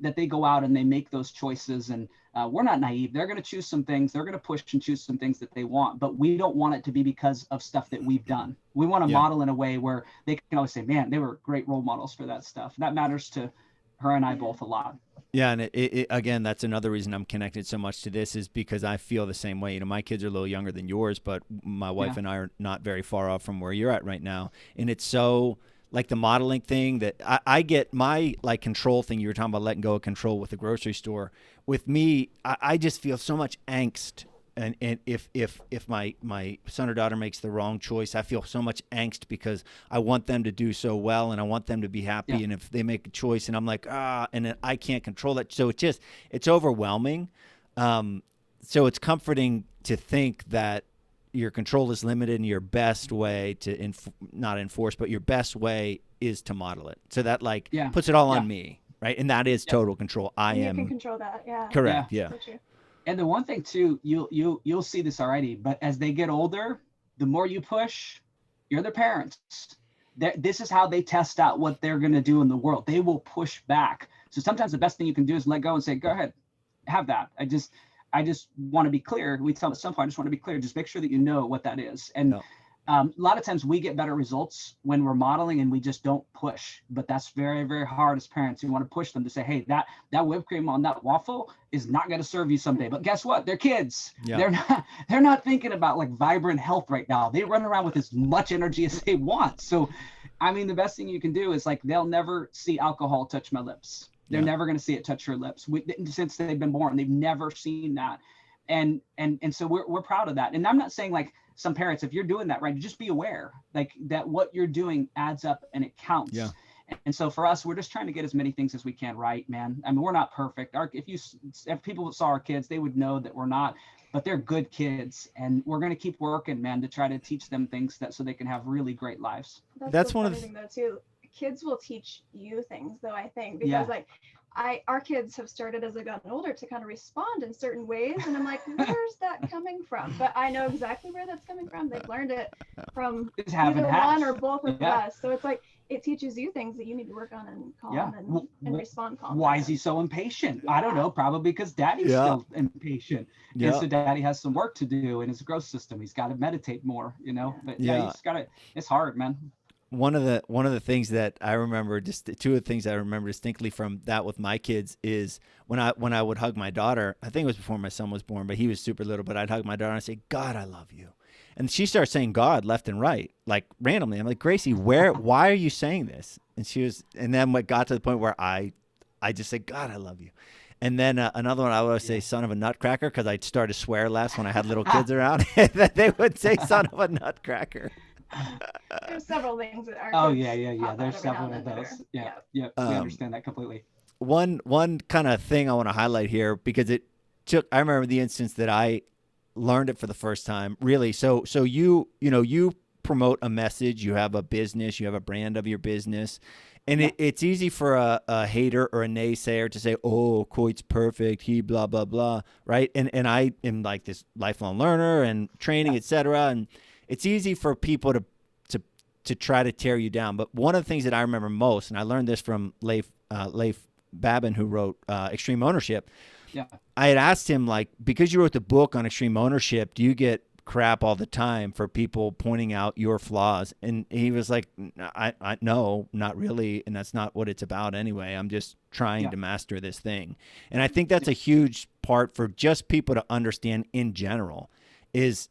that they go out and they make those choices. And we're not naive. They're going to choose some things. They're going to push and choose some things that they want, but we don't want it to be because of stuff that we've done. We want to model in a way where they can always say, man, they were great role models for that stuff. That matters to her and I both a lot.
Yeah, and it again, that's another reason I'm connected so much to this, is because I feel the same way. You know, my kids are a little younger than yours, but my wife and I are not very far off from where you're at right now. And it's so like the modeling thing that I get my like control thing. You were talking about letting go of control with the grocery store. With me, I just feel so much angst. And if my son or daughter makes the wrong choice, I feel so much angst because I want them to do so well and I want them to be happy. Yeah. And if they make a choice and I'm like, and then I can't control that. So it's overwhelming. So it's comforting to think that your control is limited, and your best way to not enforce, but your best way is to model it. So that puts it all on me. Right. And that is total control.
You can control that. Yeah.
Correct. Yeah.
So true.
And the one thing too, you'll see this already, but as they get older, the more you push, you're their parents. This is how they test out what they're going to do in the world. They will push back. So sometimes the best thing you can do is let go and say, go ahead, have that. I just want to be clear. We tell them at some point, I just want to be clear. Just make sure that you know what that is. And
No.
a lot of times we get better results when we're modeling and we just don't push. But that's very, very hard as parents. You want to push them to say, hey, that whipped cream on that waffle is not going to serve you someday. But guess what? They're kids.
Yeah.
They're not thinking about like vibrant health right now. They run around with as much energy as they want. So, I mean, the best thing you can do is like, they'll never see alcohol touch my lips. They're never going to see it touch your lips. Since they've been born, they've never seen that. And so we're proud of that. And I'm not saying like some parents, if you're doing that right, just be aware like that what you're doing adds up and it counts.
Yeah.
And so for us, we're just trying to get as many things as we can right, man. I mean, we're not perfect. If people saw our kids, they would know that we're not, but they're good kids, and we're going to keep working, man, to try to teach them things so they can have really great lives.
That's
the
one of
funny
the
thing though too. Kids will teach you things though, I think, because like our kids have started as they've gotten older to kind of respond in certain ways, and I'm like, where's that coming from? But I know exactly where that's coming from. They've learned it from either one or both of us. So it's like it teaches you things that you need to work on and calm and respond calmly.
Why is he so impatient? I don't know, probably because daddy's still impatient. And so daddy has some work to do in his growth system. He's got to meditate more, you know. But he's got to. It's hard, man.
One of the things that I remember, just two of the things I remember distinctly from that with my kids is when I would hug my daughter. I think it was before my son was born, but he was super little. But I'd hug my daughter and I'd say, "God, I love you," and she starts saying "God" left and right, like randomly. I'm like, "Gracie, why are you saying this?" And then what got to the point where I just said, "God, I love you." And then another one, I would say "son of a nutcracker" because I'd start to swear less when I had little kids around. That they would say "son of a nutcracker."
There's several things that are.
Oh yeah. There's several of those. Yeah. We understand that completely.
One kind of thing I want to highlight here because I remember the instance that I learned it for the first time. Really, so you promote a message, you have a business, you have a brand of your business, and it's easy for a hater or a naysayer to say, "Oh, Coyte's perfect, he blah blah blah," right? And I am like this lifelong learner and training, etc. And it's easy for people to try to tear you down. But one of the things that I remember most, and I learned this from Leif Babin, who wrote Extreme Ownership.
Yeah.
I had asked him, like, because you wrote the book on extreme ownership, do you get crap all the time for people pointing out your flaws? And he was like, I no, not really. And that's not what it's about anyway. I'm just trying to master this thing. And I think that's a huge part for just people to understand in general is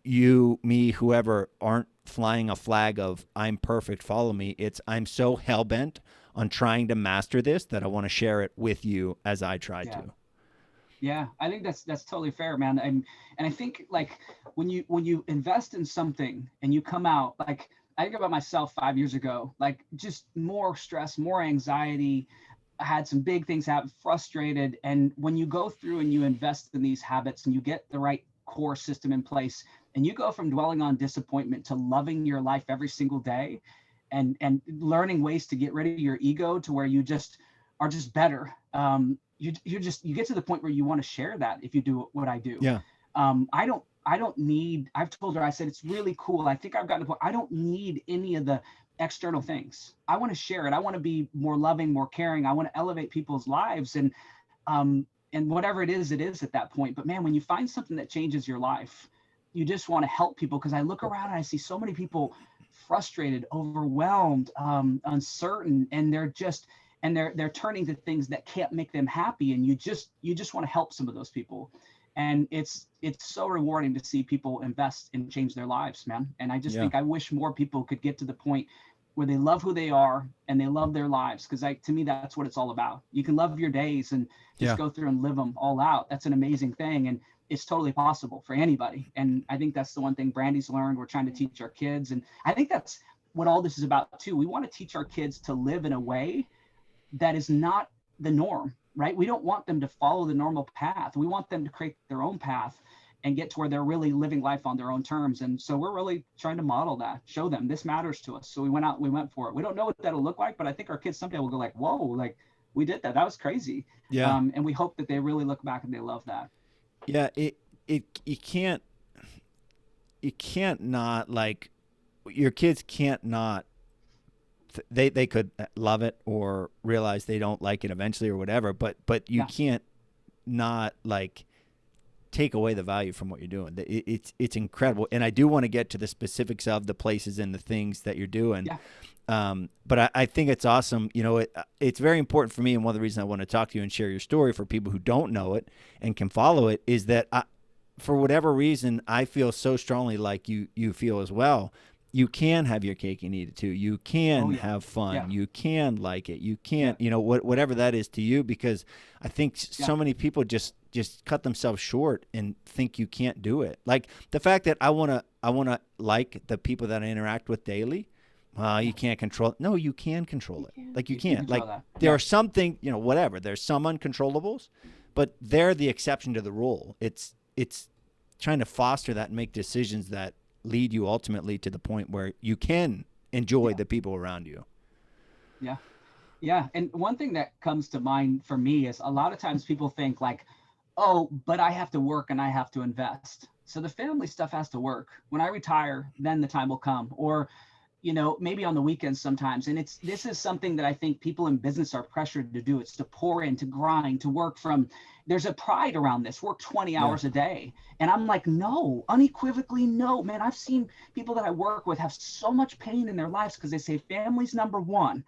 you, me, whoever aren't flying a flag of I'm perfect, follow me. It's I'm so hell-bent on trying to master this that I want to share it with you as I try to.
Yeah, I think that's totally fair, man. And I think like when you invest in something and you come out, like I think about myself 5 years ago, like just more stress, more anxiety. I had some big things happen, frustrated. And when you go through and you invest in these habits and you get the right core system in place and you go from dwelling on disappointment to loving your life every single day and learning ways to get rid of your ego to where you just are just better. You get to the point where you want to share that if you do what I do.
Yeah.
I don't need, I've told her, I said, it's really cool. I think I've gotten to the point, I don't need any of the external things. I want to share it. I want to be more loving, more caring. I want to elevate people's lives and whatever it is at that point. But man, when you find something that changes your life, you just want to help people. Cause I look around and I see so many people frustrated, overwhelmed, uncertain, and they're turning to things that can't make them happy. And you just want to help some of those people. And it's so rewarding to see people invest and change their lives, man. And I just think I wish more people could get to the point where they love who they are and they love their lives. Cause to me, that's what it's all about. You can love your days and just go through and live them all out. That's an amazing thing. And it's totally possible for anybody. And I think that's the one thing Brandy's learned. We're trying to teach our kids. And I think that's what all this is about too. We want to teach our kids to live in a way that is not the norm, right? We don't want them to follow the normal path. We want them to create their own path and get to where they're really living life on their own terms. And so we're really trying to model that, show them this matters to us. So we went for it. We don't know what that'll look like, but I think our kids someday will go like, whoa, like we did that. That was crazy. Yeah. And we hope that they really look back and they love that.
Yeah. You can't not, like, your kids can't not, they could love it or realize they don't like it eventually or whatever, but you can't not, like, take away the value from what you're doing. It's incredible. And I do want to get to the specifics of the places and the things that you're doing. But I think it's awesome. You know, it's very important for me. And one of the reasons I want to talk to you and share your story for people who don't know it and can follow it is that for whatever reason, I feel so strongly like you feel as well. You can have your cake and eat it too. You can have fun. Yeah. You can like it. You can't, you know, whatever that is to you, because I think so many people just cut themselves short and think you can't do it. Like the fact that I want to like the people that I interact with daily. You can't control it. No, you can control it. Like you can't. Like there are some things, you know, whatever. There's some uncontrollables, but they're the exception to the rule. It's trying to foster that and make decisions that lead you ultimately to the point where you can enjoy the people around you.
Yeah. Yeah. And one thing that comes to mind for me is a lot of times people think like, oh, but I have to work and I have to invest. So the family stuff has to work. When I retire, then the time will come. Or, you know, maybe on the weekends sometimes. And this is something that I think people in business are pressured to do. It's to pour in, to grind, to work from, there's a pride around this, work 20 hours a day. And I'm like, no, unequivocally, no, man. I've seen people that I work with have so much pain in their lives because they say family's number one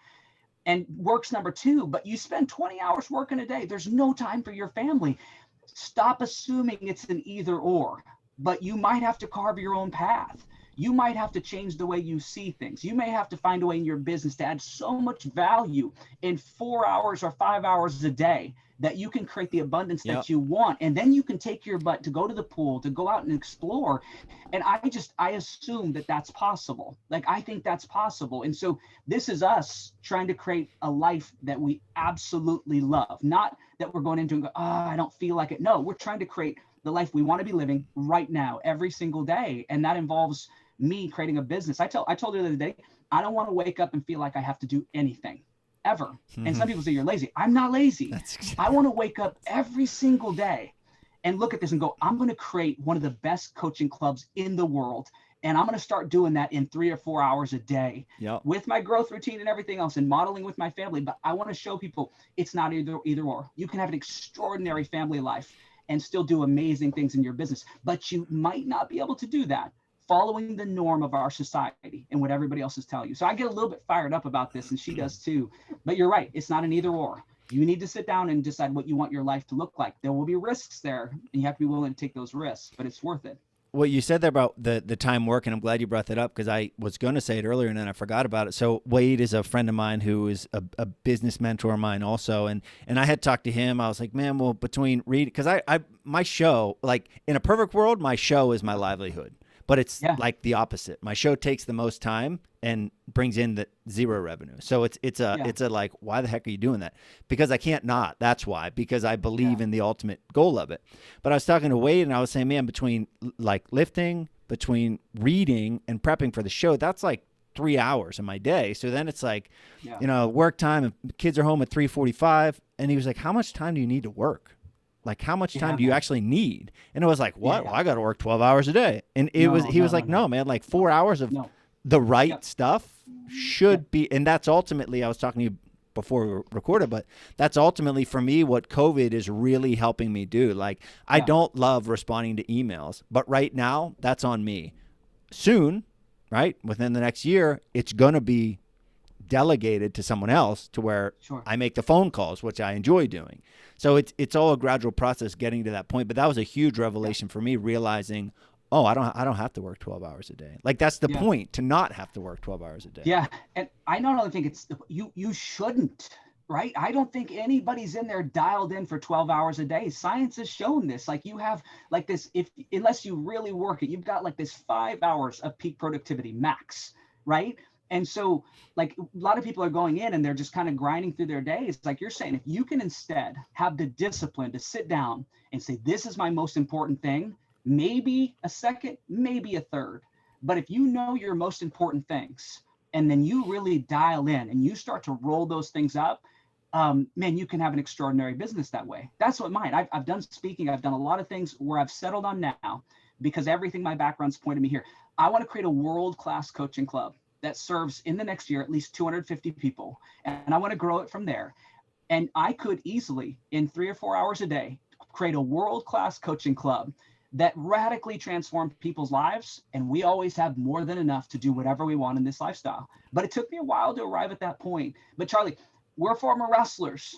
and work's number two, but you spend 20 hours working a day. There's no time for your family. Stop assuming it's an either or, but you might have to carve your own path. You might have to change the way you see things. You may have to find a way in your business to add so much value in 4 hours or 5 hours a day that you can create the abundance that you want. And then you can take your butt to go to the pool, to go out and explore. And I assume that that's possible. Like, I think that's possible. And so this is us trying to create a life that we absolutely love. Not that we're going into and go, I don't feel like it. No, we're trying to create the life we want to be living right now, every single day. And that involves me creating a business. I told you the other day, I don't want to wake up and feel like I have to do anything ever. Mm-hmm. And some people say you're lazy. I'm not lazy. I want to wake up every single day and look at this and go, I'm going to create one of the best coaching clubs in the world. And I'm going to start doing that in 3 or 4 hours a day with my growth routine and everything else and modeling with my family. But I want to show people it's not either or. You can have an extraordinary family life and still do amazing things in your business, but you might not be able to do that following the norm of our society and what everybody else is telling you. So I get a little bit fired up about this, and she does too. But you're right. It's not an either or. You need to sit down and decide what you want your life to look like. There will be risks there, and you have to be willing to take those risks, but it's worth it.
What you said there about the time work, and I'm glad you brought that up because I was going to say it earlier and then I forgot about it. So Wade is a friend of mine who is a business mentor of mine also. And I had talked to him. I was like, man, well, between because my show, like in a perfect world, my show is my livelihood. But it's like the opposite. My show takes the most time and brings in the zero revenue. So it's a like, why the heck are you doing that? Because I can't not. That's why. Because I believe in the ultimate goal of it. But I was talking to Wade and I was saying, man, between like lifting, between reading and prepping for the show, that's like 3 hours of my day. So then it's like, you know, work time and kids are home at 3:45. And he was like, how much time do you need to work? Like, how much time do you actually need? And it was like, what? Well, I got to work 12 hours a day. And he was like, no, man, like 4 hours of the right stuff should be. And that's ultimately, I was talking to you before we recorded, but that's ultimately for me what COVID is really helping me do. Like, I don't love responding to emails, but right now that's on me. Soon, right, within the next year, it's going to be delegated to someone else to where I make the phone calls, which I enjoy doing. So it's all a gradual process getting to that point. But that was a huge revelation for me, realizing, oh, I don't have to work 12 hours a day. Like that's the point, to not have to work 12 hours a day.
Yeah. And I not only think you shouldn't, right? I don't think anybody's in there dialed in for 12 hours a day. Science has shown this. Like you have like this, unless you really work it, you've got like this 5 hours of peak productivity max, right? And so like a lot of people are going in and they're just kind of grinding through their days. Like you're saying, if you can instead have the discipline to sit down and say, this is my most important thing, maybe a second, maybe a third. But if you know your most important things and then you really dial in and you start to roll those things up, man, you can have an extraordinary business that way. That's what mine. I've done speaking. I've done a lot of things where I've settled on now because everything my background's pointed me here. I want to create a world-class coaching club that serves in the next year at least 250 people. And I want to grow it from there. And I could easily, in 3 or 4 hours a day, create a world-class coaching club that radically transformed people's lives. And we always have more than enough to do whatever we want in this lifestyle. But it took me a while to arrive at that point. But Charlie, we're former wrestlers.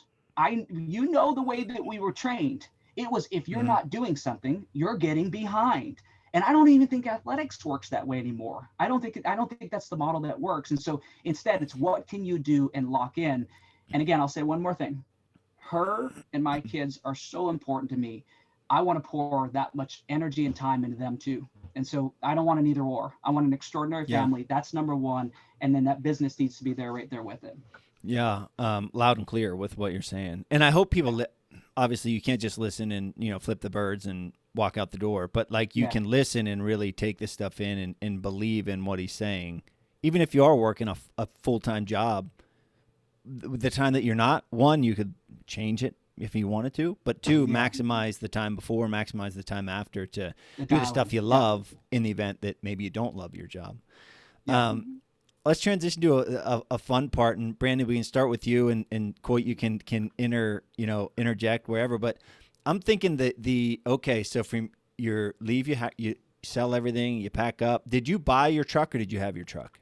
You know the way that we were trained. It was, if you're not doing something, you're getting behind. And I don't even think athletics works that way anymore. I don't think that's the model that works. And so instead, it's what can you do and lock in. And again, I'll say one more thing. Her and my kids are so important to me. I want to pour that much energy and time into them too. And so I don't want an either or. I want an extraordinary family. That's number one. And then that business needs to be there, right there with it.
Yeah. Loud and clear with what you're saying. And I hope people, obviously you can't just listen and, flip the birds and walk out the door, but like you can listen and really take this stuff in and believe in what he's saying. Even if you are working a full-time job, the time that you're not, one, you could change it if you wanted to, but two, maximize the time before, maximize the time after to do the stuff you love in the event that maybe you don't love your job. Let's transition to a fun part, and Brandon, we can start with you, and Coyte, you can interject wherever, but I'm thinking that so from your leave, you sell everything, you pack up. Did you buy your truck or did you have your truck?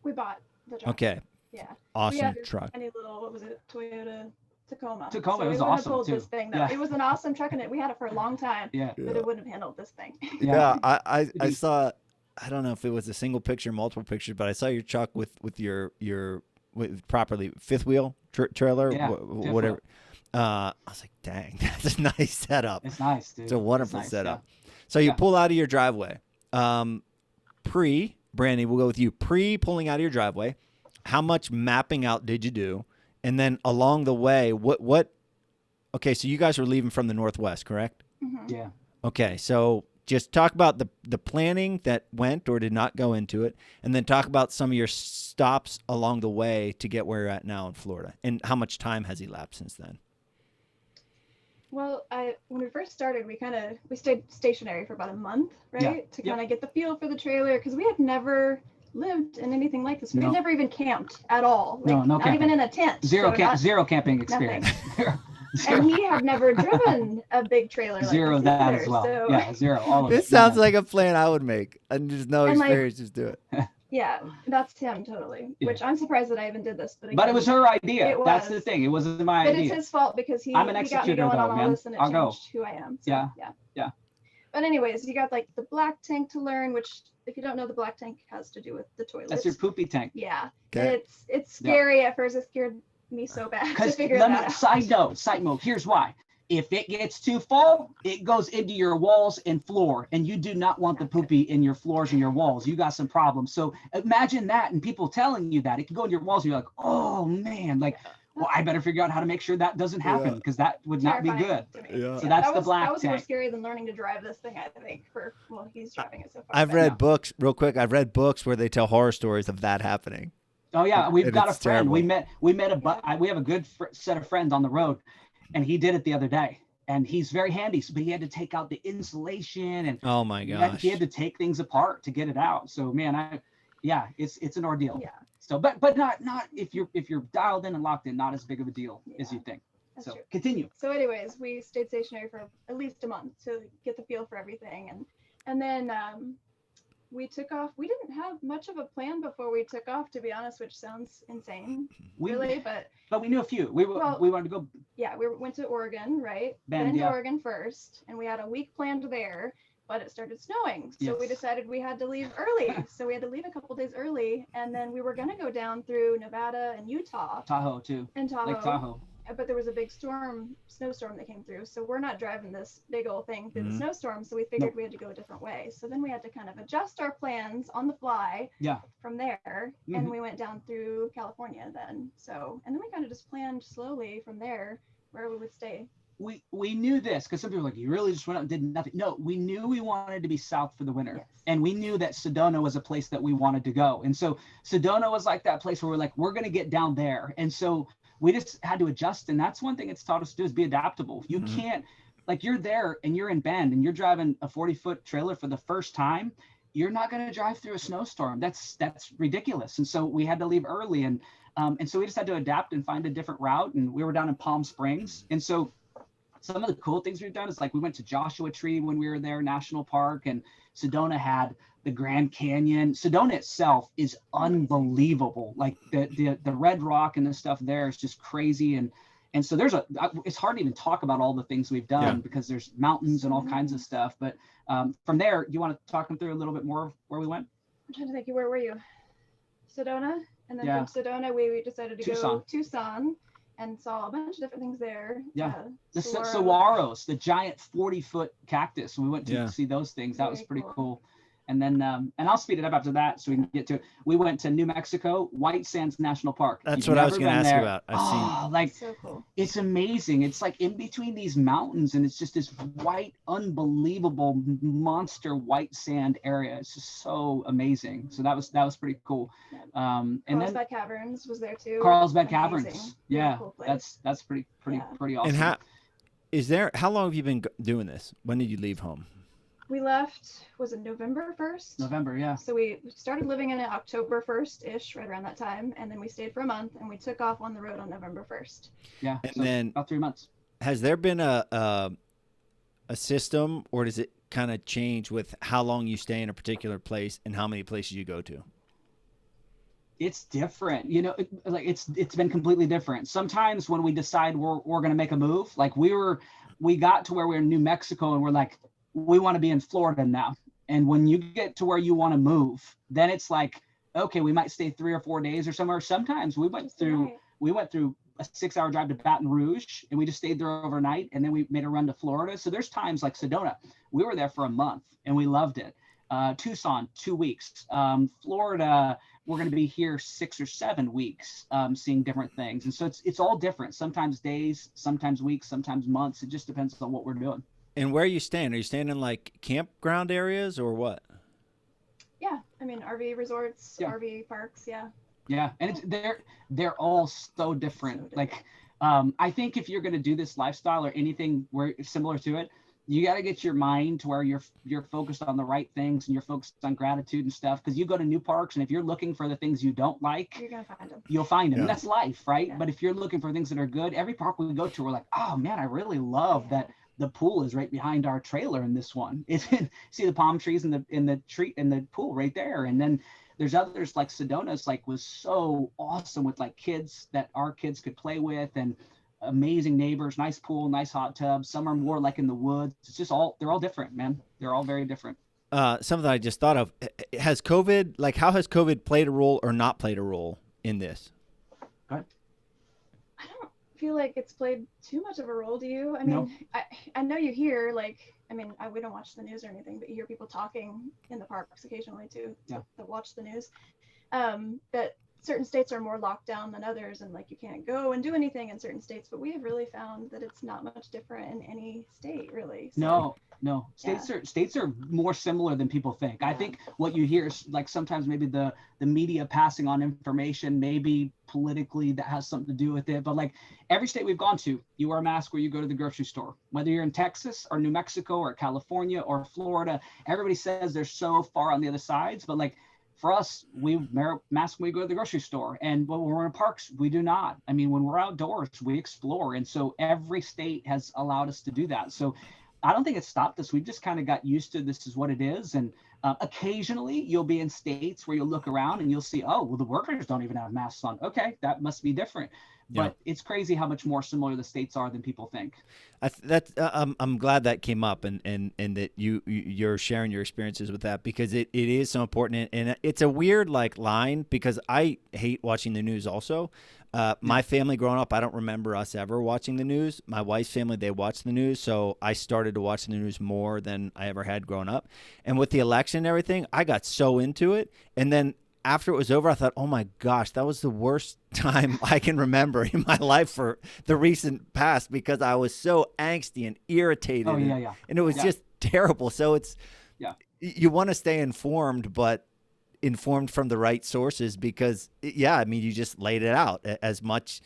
We bought the truck.
Okay.
Yeah.
Awesome truck.
Any little, what was it, Toyota Tacoma.
Tacoma,
so
it was awesome too.
This thing, though. It was an awesome truck, and we had it for a long time.
Yeah.
But it wouldn't have handled this thing.
I saw. I don't know if it was a single picture, multiple pictures, but I saw your truck with your properly fifth wheel trailer, whatever. I was like, dang, that's a nice setup.
It's nice, dude.
It's a wonderful setup.
Yeah.
So you pull out of your driveway. Brandy, we'll go with you. Pulling out of your driveway, how much mapping out did you do? And then along the way, what? Okay, so you guys were leaving from the Northwest, correct?
Mm-hmm.
Yeah.
Okay, so just talk about the planning that went or did not go into it, and then talk about some of your stops along the way to get where you're at now in Florida, and how much time has elapsed since then.
Well, when we first started, we stayed stationary for about a month, right? To kind of get the feel for the trailer, because we had never lived in anything like this. We had never even camped at all. Not even in a tent.
Zero camping experience.
And we have never driven a big trailer like
Zero
this
that
either,
as well.
so.
Yeah, zero. All of
This
it.
sounds like a plan I would make, and there's no experience, just do it.
Yeah, that's Tim totally.
Yeah.
Which I'm surprised that I even did this, but again,
But it was her idea. That's the
was.
thing. It wasn't my
But
idea.
it's his fault because he
I'm an
got me
executor,
going on
though,
all
man.
this, and it
I'll go.
changed who I am. So,
Yeah.
But anyways, you got like the black tank to learn, which if you don't know, the black tank has to do with the toilet.
That's your poopy tank.
Yeah.
Okay.
It's scary at first. It scared me so bad to
Because
figure that out.
side note, here's why. If it gets too full, it goes into your walls and floor, and you do not want the poopy in your floors and your walls. You got some problems. So imagine that, and people telling you that. It can go in your walls, and you're like, oh man, well, I better figure out how to make sure that doesn't happen, because that would not be good.
Yeah.
So that's the black
That was more
tank.
scary than learning to drive this thing, I think. He's driving it so far.
I've read books, real quick. I've read books where they tell horror stories of that happening.
Oh yeah, we've got a friend.
Terrible.
We have a good set of friends on the road, and he did it the other day. And he's very handy, but he had to take out the insulation, and
Oh my gosh.
he had to take things apart to get it out. So man, it's an ordeal.
Yeah.
So, but not if you're dialed in and locked in, not as big of a deal as you think.
That's
So
true.
continue.
So anyways, we stayed stationary for at least a month to get the feel for everything. And then we took off. We didn't have much of a plan before we took off, to be honest, which sounds insane, really.
But we knew a few. We wanted to go.
Yeah, we went to Oregon, right?
Bend,
to
yeah.
Oregon first, and we had a week planned there, but it started snowing. So we
Yes.
decided we had to leave early. So we had to leave a couple days early, and then we were going to go down through Nevada and Utah.
Tahoe too.
And Tahoe.
Lake Tahoe.
But there was a big snowstorm that came through. So we're not driving this big old thing through the snowstorm. So we figured we had to go a different way. So then we had to kind of adjust our plans on the fly from there. And we went down through California then. And then we kind of just planned slowly from there where we would stay.
We knew this, because some people are like, you really just went out and did nothing. No, we knew we wanted to be south for the winter.
Yes.
And we knew that Sedona was a place that we wanted to go. And so Sedona was like that place where we're like, we're going to get down there. And so we just had to adjust. And that's one thing it's taught us to do, is be adaptable. You can't, like, you're there and you're in Bend and you're driving a 40-foot trailer for the first time. You're not going to drive through a snowstorm. That's ridiculous. And so we had to leave early. And so we just had to adapt and find a different route. And we were down in Palm Springs. And so some of the cool things we've done is like we went to Joshua Tree when we were there, National Park, and Sedona had the Grand Canyon. Sedona itself is unbelievable. Like the Red Rock and the stuff there is just crazy. And so it's hard to even talk about all the things we've done because there's mountains and all kinds of stuff. But from there, do you want to talk them through a little bit more of where we went?
I'm trying to think, where were you? Sedona? And then from Sedona, we decided to go to Tucson and saw a bunch of different things there.
Yeah. The saguaros, the giant 40-foot cactus. We went to see those things. That was pretty cool. And then, and I'll speed it up after that so we can get to it. We went to New Mexico, White Sands National Park.
That's what I was going to ask you about. I've seen.
Like,
so cool.
It's amazing. It's like in between these mountains, and it's just this white, unbelievable monster white sand area. It's just so amazing. So that was pretty cool. And
Carlsbad Caverns was there too.
Carlsbad Caverns. Yeah,
cool
that's pretty awesome.
And how long have you been doing this? When did you leave home?
We left, was it November 1st?
November, yeah.
So we started living in it October 1st-ish, right around that time. And then we stayed for a month and we took off on the road on November 1st.
Yeah,
and
so
then
about 3 months.
Has there been a system, or does it kind of change with how long you stay in a particular place and how many places you go to?
It's different, it's been completely different. Sometimes when we decide we're going to make a move, like we got to where we were in New Mexico and we're like, we want to be in Florida now. And when you get to where you want to move, then it's like, okay, we might stay 3 or 4 days or somewhere. Sometimes we went through a 6-hour drive to Baton Rouge and we just stayed there overnight. And then we made a run to Florida. So there's times like Sedona, we were there for a month and we loved it. Tucson, 2 weeks. Florida, we're going to be here 6 or 7 weeks, seeing different things. And so it's all different. Sometimes days, sometimes weeks, sometimes months. It just depends on what we're doing.
And where are you staying? Are you staying in like campground areas or what?
Yeah, I mean RV resorts, RV parks, yeah.
Yeah, and they're all so different. Like, I think if you're going to do this lifestyle or anything similar to it, you got to get your mind to where you're focused on the right things and you're focused on gratitude and stuff. Because you go to new parks and if you're looking for the things you don't like,
you're gonna find them.
You'll find them.
Yeah.
And that's life, right?
Yeah.
But if you're looking for things that are good, every park we go to, we're like, oh man, I really love that. The pool is right behind our trailer in this one. See the palm trees in the pool right there. And then there's others like Sedona's was so awesome with like kids that our kids could play with and amazing neighbors, nice pool, nice hot tub. Some are more like in the woods. It's just they're all different, man. They're all very different.
Something I just thought of, has COVID, how has COVID played a role or not played a role in this?
Go ahead.
I don't feel like it's played too much of a role. Do you? I mean,
No.
I know you hear we don't watch the news or anything, but you hear people talking in the parks occasionally too that watch the news. That certain states are more locked down than others, and you can't go and do anything in certain states. But we have really found that it's not much different in any state, really. So,
No. States are more similar than people think. I think what you hear is sometimes maybe the media passing on information, maybe politically that has something to do with it. But every state we've gone to, you wear a mask where you go to the grocery store. Whether you're in Texas or New Mexico or California or Florida, everybody says they're so far on the other sides. But for us, we wear masks when we go to the grocery store. And when we're in parks, we do not. I mean, when we're outdoors, we explore. And so every state has allowed us to do that. So I don't think it stopped us. We've just kind of got used to this is what it is. And occasionally you'll be in states where you'll look around and you'll see, oh, well, the workers don't even have masks on. Okay, that must be different. But it's crazy how much more similar the states are than people think.
I'm glad that came up and that you're sharing your experiences with that, because it is so important. And it's a weird line, because I hate watching the news also. My family growing up, I don't remember us ever watching the news. My wife's family, they watch the news. So I started to watch the news more than I ever had growing up. And with the election and everything, I got so into it. And then after it was over, I thought, oh my gosh, that was the worst time I can remember in my life for the recent past, because I was so angsty and irritated. And it was just terrible. So you want to stay informed, but informed from the right sources, because you just laid it out. As much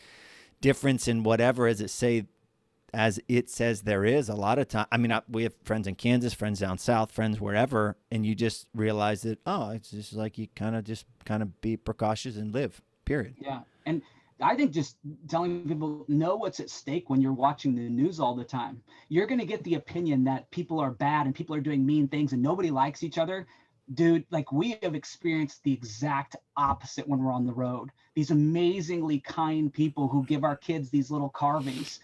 difference in whatever as it says there is a lot of time. I mean, we have friends in Kansas, friends down south, friends wherever, and you just realize that, it's just you kind of be precautious and live, period.
Yeah. And I think just telling people know what's at stake when you're watching the news all the time. You're going to get the opinion that people are bad and people are doing mean things and nobody likes each other. Dude, like we have experienced the exact opposite when we're on the road. These amazingly kind people who give our kids these little carvings,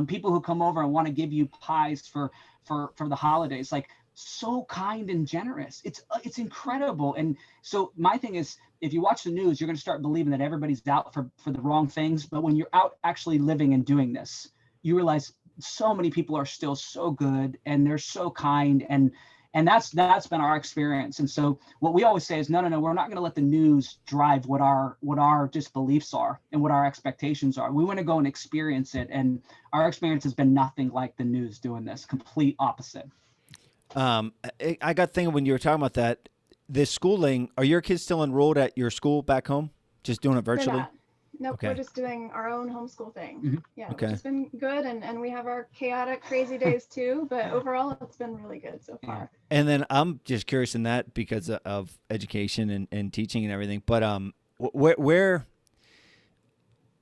people who come over and want to give you pies for the holidays, like so kind and generous. It's incredible. And so my thing is, if you watch the news, you're going to start believing that everybody's out for the wrong things. But when you're out actually living and doing this, you realize so many people are still so good and they're so kind, and that's been our experience. And so what we always say is, no, we're not going to let the news drive what our just beliefs are and what our expectations are. We want to go and experience it. And our experience has been nothing like the news doing this, complete opposite.
I got thinking when you were talking about that, this schooling, are your kids still enrolled at your school back home? Just doing it virtually?
Nope,
Okay.
we're just doing our own homeschool thing.
Mm-hmm.
Yeah,
Okay.
It's been good, and we have our chaotic, crazy days too, but overall it's been really good so far.
And then I'm just curious in that because of education and teaching and everything, but where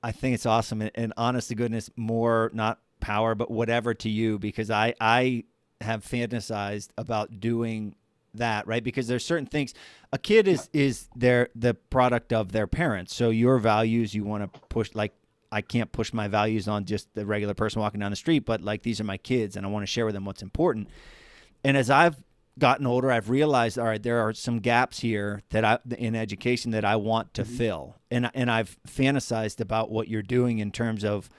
I think it's awesome, and honest to goodness, more not power, but whatever to you, because I have fantasized about doing that, right? Because there's certain things. A kid is the product of their parents. So your values you want to push, like I can't push my values on just the regular person walking down the street, but like these are my kids and I want to share with them what's important. And as I've gotten older, I've realized, all right, there are some gaps here that in education that I want to fill. And I've fantasized about what you're doing in terms of,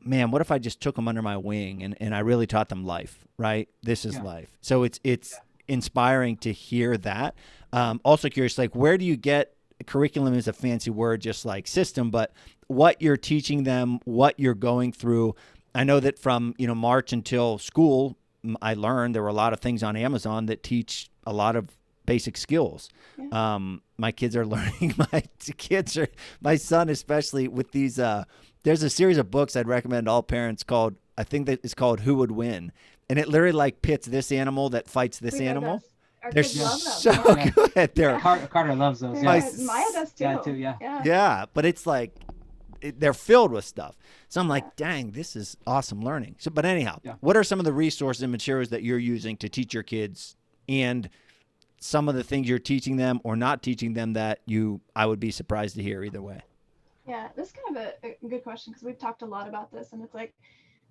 man, what if I just took them under my wing and I really taught them life, right? This is life. So it's inspiring to hear that. Also curious, like, where do you get curriculum is a fancy word, just like system, but what you're teaching them, what you're going through. I know that from, March until school, I learned there were a lot of things on Amazon that teach a lot of basic skills. Yeah. My kids are learning, my son, especially with these, there's a series of books I'd recommend all parents called, I think that it's called Who Would Win. And it literally like pits this animal that fights this animal. They're so good.
Carter loves those.
Yeah. Maya does too.
Yeah, but it's like they're filled with stuff. So I'm like, dang, this is awesome learning. So, but anyhow, what are some of the resources and materials that you're using to teach your kids, and some of the things you're teaching them or not teaching them that I would be surprised to hear either way?
Yeah, this is kind of a good question, because we've talked a lot about this, and it's like,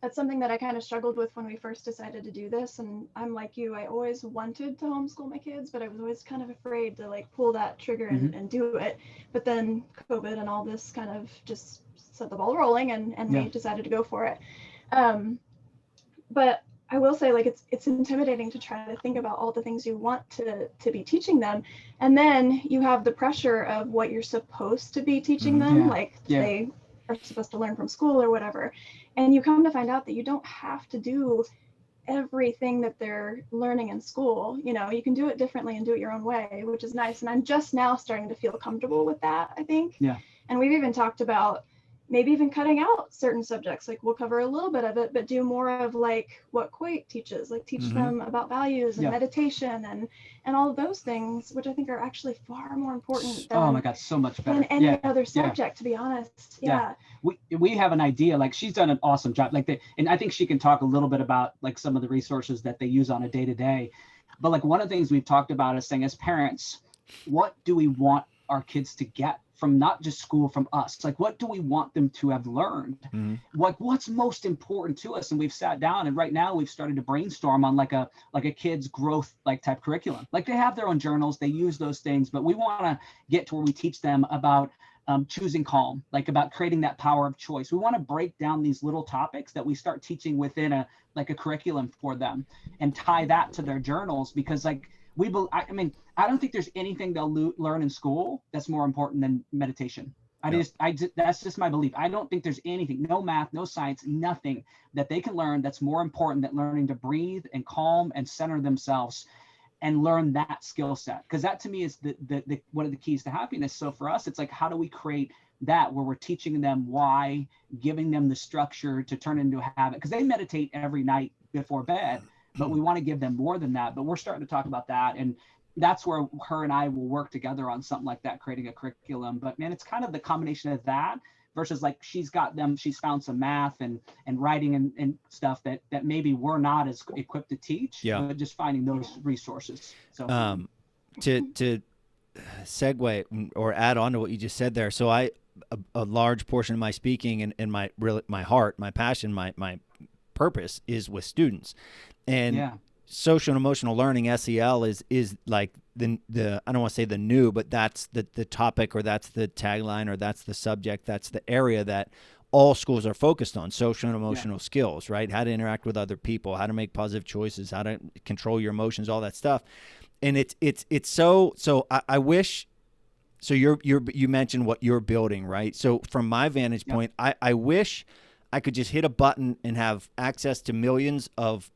that's something that I kind of struggled with when we first decided to do this. And I'm like you, I always wanted to homeschool my kids, but I was always kind of afraid to like pull that trigger and do it. But then COVID and all this kind of just set the ball rolling, and we decided to go for it. But I will say, like, it's intimidating to try to think about all the things you want to be teaching them. And then you have the pressure of what you're supposed to be teaching them, like they are supposed to learn from school or whatever. And you come to find out that you don't have to do everything that they're learning in school. You can do it differently and do it your own way, which is nice. And I'm just now starting to feel comfortable with that, I think. Yeah. And we've even talked about maybe even cutting out certain subjects. Like, we'll cover a little bit of it, but do more of like what Coyte teaches, like teach them about values and meditation and all of those things, which I think are actually far more important than,
oh my God, so much better
than any other subject, to be honest. Yeah.
We have an idea, like she's done an awesome job, and I think she can talk a little bit about like some of the resources that they use on a day-to-day. But like one of the things we've talked about is saying, as parents, what do we want our kids to get from not just school, from us? Like, what do we want them to have learned? Like, what's most important to us? And we've sat down, and right now we've started to brainstorm on like a kid's growth like type curriculum. Like, they have their own journals, they use those things, but we want to get to where we teach them about choosing calm, like about creating that power of choice. We want to break down these little topics that we start teaching within a curriculum for them, and tie that to their journals, because like I don't think there's anything they'll learn in school that's more important than meditation. That's just my belief. I don't think there's anything, no math, no science, nothing that they can learn that's more important than learning to breathe and calm and center themselves and learn that skill set. Because that to me is the one of the keys to happiness. So for us, it's like, how do we create that where we're teaching them why, giving them the structure to turn into a habit? Because they meditate every night before bed, but we want to give them more than that. But we're starting to talk about that, and that's where her and I will work together on something like that, creating a curriculum. But man, it's kind of the combination of that versus like she's found some math and writing and stuff that maybe we're not as equipped to teach.
Yeah.
But just finding those resources. So
to segue or add on to what you just said there. So a large portion of my speaking and my heart, my passion, my purpose is with students, and social and emotional learning, SEL, is like the I don't want to say the new, but that's the topic, or that's the tagline, or that's the subject, that's the area that all schools are focused on: social and emotional skills, right? How to interact with other people, how to make positive choices, how to control your emotions, all that stuff. And it's so I wish. So you mentioned what you're building, right? So from my vantage point, I wish I could just hit a button and have access to millions of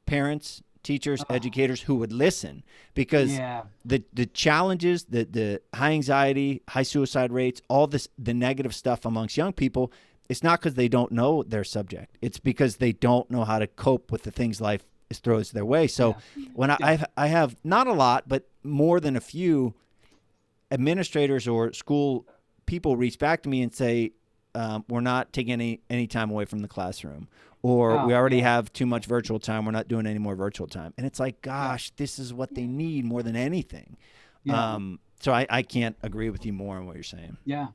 parents, teachers, educators who would listen, because the challenges, the high anxiety, high suicide rates, all this, the negative stuff amongst young people, it's not because they don't know their subject. It's because they don't know how to cope with the things life throws their way. So when I have not a lot, but more than a few administrators or school people reach back to me and say, we're not taking any time away from the classroom, or we already have too much virtual time, we're not doing any more virtual time. And it's like, gosh, this is what they need more than anything. So I can't agree with you more on what you're saying.
Yeah,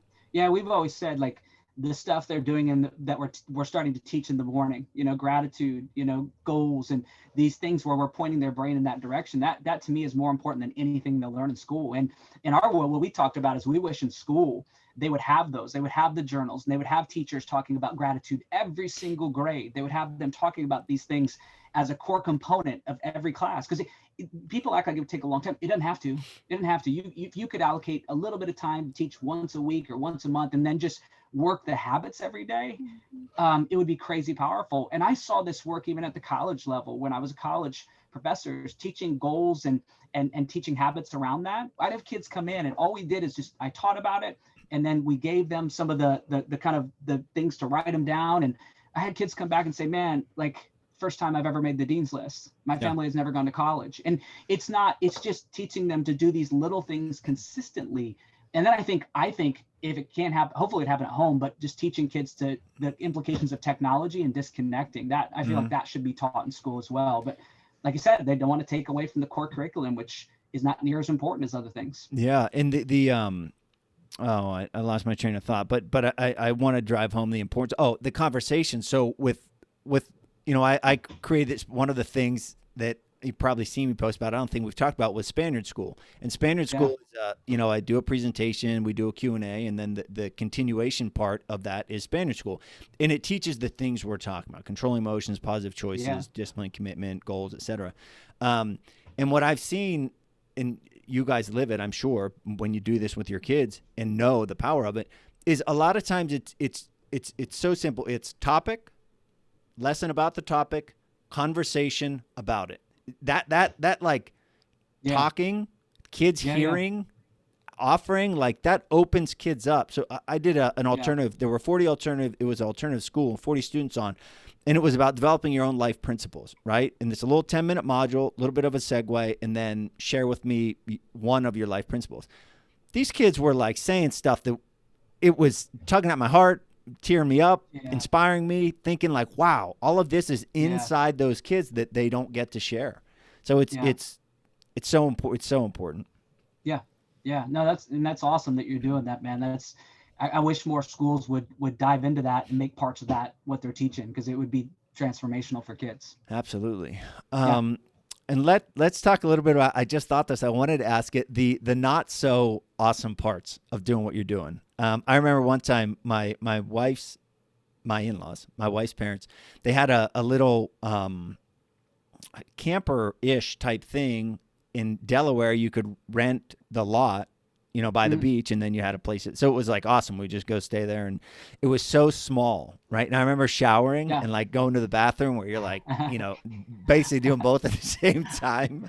we've always said, like, the stuff they're doing that we're starting to teach in the morning, gratitude, goals, and these things where we're pointing their brain in that direction, that to me is more important than anything they'll learn in school. And in our world, what we talked about is we wish in school they would have those. They would have the journals, and they would have teachers talking about gratitude every single grade. They would have them talking about these things as a core component of every class. Because people act like it would take a long time. It doesn't have to. It doesn't have to. You could allocate a little bit of time to teach once a week or once a month, and then just work the habits every day. It would be crazy powerful. And I saw this work even at the college level when I was a college professor, teaching goals and teaching habits around that. I'd have kids come in, and all we did is I taught about it, and then we gave them some of the kind of the things to write them down. And I had kids come back and say, man, like, first time I've ever made the dean's list. My family has never gone to college. And it's just teaching them to do these little things consistently. And then I think if it can't happen, hopefully it happen at home, but just teaching kids to the implications of technology and disconnecting, that I feel like that should be taught in school as well. But like you said, they don't want to take away from the core curriculum, which is not near as important as other things.
Yeah. And I lost my train of thought, but I want to drive home the importance. The conversation. So with I created this, one of the things that you've probably seen me post about, I don't think we've talked about, was Spaniard School. And Spaniard School is, I do a presentation, we do a Q&A, and then the continuation part of that is Spaniard School. And it teaches the things we're talking about: controlling emotions, positive choices, discipline, commitment, goals, etc. And what I've seen, and you guys live it, I'm sure, when you do this with your kids and know the power of it, is a lot of times it's so simple. It's topic, lesson about the topic, conversation about it. That like talking, kids hearing, offering, like, that opens kids up. So I did an alternative. There were 40 alternative. It was an alternative school, 40 students on, and it was about developing your own life principles, right? And it's a little 10-minute module, a little bit of a segue, and then share with me one of your life principles. These kids were like saying stuff that it was tugging at my heart, tearing me up, inspiring me, thinking like, wow, all of this is inside those kids that they don't get to share. So it's so important. It's so important.
Yeah. No, that's awesome that you're doing that, man. I wish more schools would dive into that and make parts of that what they're teaching, because it would be transformational for kids.
Absolutely. And let's talk a little bit about, I just thought this, I wanted to ask it, the not so awesome parts of doing what you're doing. I remember one time my in-laws, my wife's parents, they had a little camper-ish type thing in Delaware. You could rent the lot, by the beach, and then you had a place. So it was like awesome. We just go stay there, and it was so small, right? And I remember showering and like going to the bathroom where you're like, basically doing both at the same time.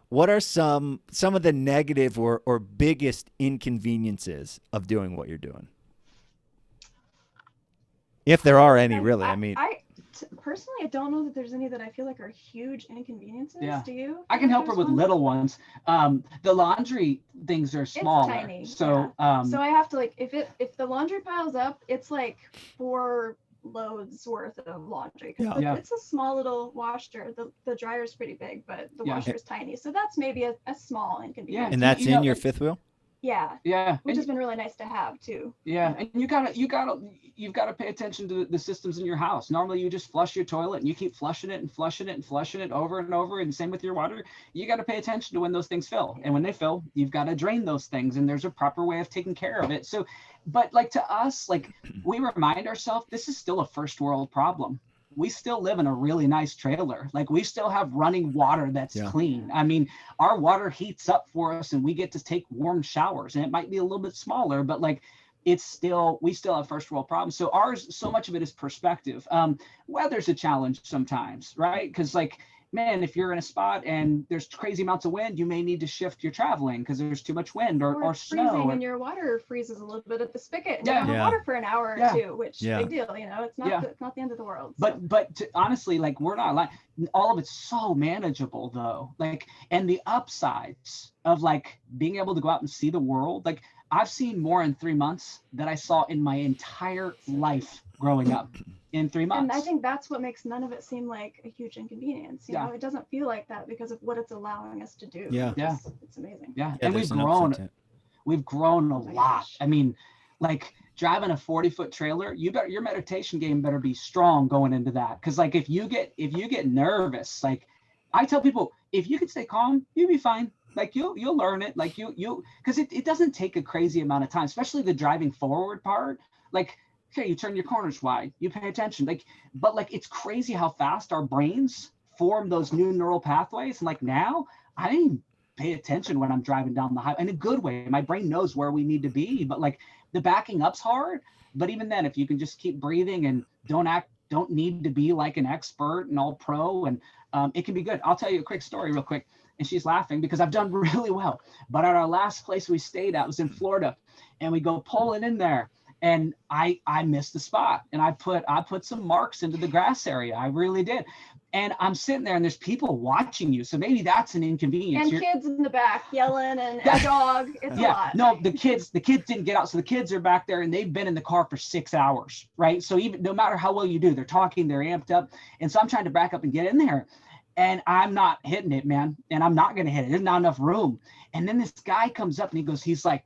What are some of the negative or biggest inconveniences of doing what you're doing? If there are any, really. I mean,
Personally, I don't know that there's any that I feel like are huge inconveniences.
Yeah.
Do you?
I can help her with little ones. The laundry things are smaller.
It's tiny.
So,
so I have to like, if the laundry piles up, it's like 4 loads worth of laundry.
Yeah.
It's a small little washer. The dryer's pretty big, but the
Yeah.
washer is tiny. So that's maybe a small inconvenience.
And that's in your fifth wheel?
Yeah.
Yeah.
Which has been really nice to have too.
Yeah, and you've got to pay attention to the systems in your house. Normally, you just flush your toilet and you keep flushing it and flushing it and flushing it over and over. And same with your water. You got to pay attention to when those things fill. And when they fill, you've got to drain those things. And there's a proper way of taking care of it. So, but like to us, like we remind ourselves, this is still a first world problem. We still live in a really nice trailer. Like we still have running water that's clean. I mean, our water heats up for us and we get to take warm showers, and it might be a little bit smaller, but like we still have first world problems. So ours, so much of it is perspective. Weather's a challenge sometimes, right? Because like, man, if you're in a spot and there's crazy amounts of wind, you may need to shift your traveling because there's too much wind or snow.
And your water freezes a little bit at the spigot. And
Yeah.
you don't have water for an hour or two, which big deal. You know, it's not the end of the world. So.
But honestly, like we're not like all of it's so manageable though. Like, and the upsides of like being able to go out and see the world. Like I've seen more in 3 months than I saw in my entire life growing up. In 3 months.
And I think that's what makes none of it seem like a huge inconvenience. You know, it doesn't feel like that because of what it's allowing us to do. It's amazing.
Yeah. And we've grown a lot.
Gosh.
I mean, like driving a 40-foot trailer, your meditation game better be strong going into that. Cause like if you get nervous, like I tell people, if you can stay calm, you'll be fine. Like you'll learn it. Like cause it doesn't take a crazy amount of time, especially the driving forward part. Like, okay, you turn your corners wide, you pay attention. But it's crazy how fast our brains form those new neural pathways. And like now, I didn't even pay attention when I'm driving down the highway in a good way. My brain knows where we need to be, but like the backing up's hard. But even then, if you can just keep breathing and don't need to be like an expert and all pro, and it can be good. I'll tell you a quick story real quick. And she's laughing because I've done really well. But at our last place we stayed at was in Florida, and we go pulling in there. And I missed the spot, and I put some marks into the grass area. I really did. And I'm sitting there and there's people watching you. So maybe that's an inconvenience.
And kids in the back yelling and a dog. It's a lot.
No, the kids didn't get out. So the kids are back there and they've been in the car for 6 hours, right? So even no matter how well you do, they're talking, they're amped up. And so I'm trying to back up and get in there. And I'm not hitting it, man. And I'm not going to hit it. There's not enough room. And then this guy comes up and he's like,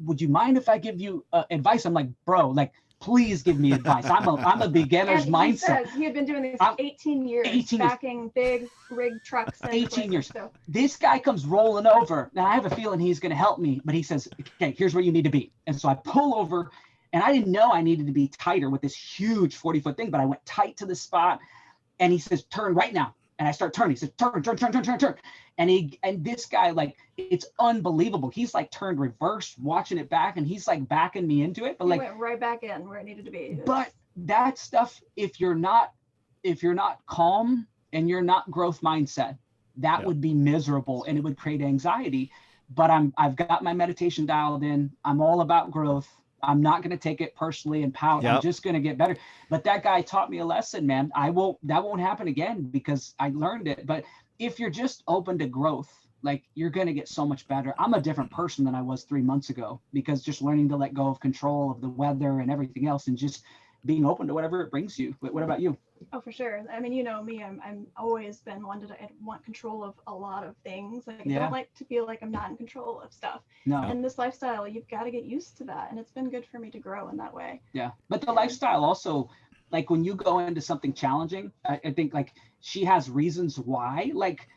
would you mind if I give you advice? I'm like, bro, like, please give me advice. I'm a beginner's mindset.
He had been doing this 18 years, backing big rig trucks.
18 years. So. This guy comes rolling over. Now I have a feeling he's going to help me, but he says, okay, here's where you need to be. And so I pull over, and I didn't know I needed to be tighter with this huge 40-foot thing, but I went tight to the spot, and he says, turn right now. And I start turning. He says, turn. And this guy, like, it's unbelievable. He's like turned reverse, watching it back, and he's like backing me into it. But like
went right back in where it needed to be.
But that stuff, if you're not calm and you're not growth mindset, that would be miserable and it would create anxiety. But I've got my meditation dialed in. I'm all about growth. I'm not going to take it personally and pout. I'm just going to get better. But that guy taught me a lesson, man. That won't happen again because I learned it. But if you're just open to growth, like, you're going to get so much better. I'm a different person than I was 3 months ago because just learning to let go of control of the weather and everything else and just being open to whatever it brings you. What about you?
Oh, for sure. I mean, you know me, I'm always been one I want control of a lot of things. Like, I don't like to feel like I'm not in control of stuff.
No.
And this lifestyle, you've got to get used to that. And it's been good for me to grow in that way.
Yeah. But the lifestyle also, like, when you go into something challenging, I think, like, she has reasons why, like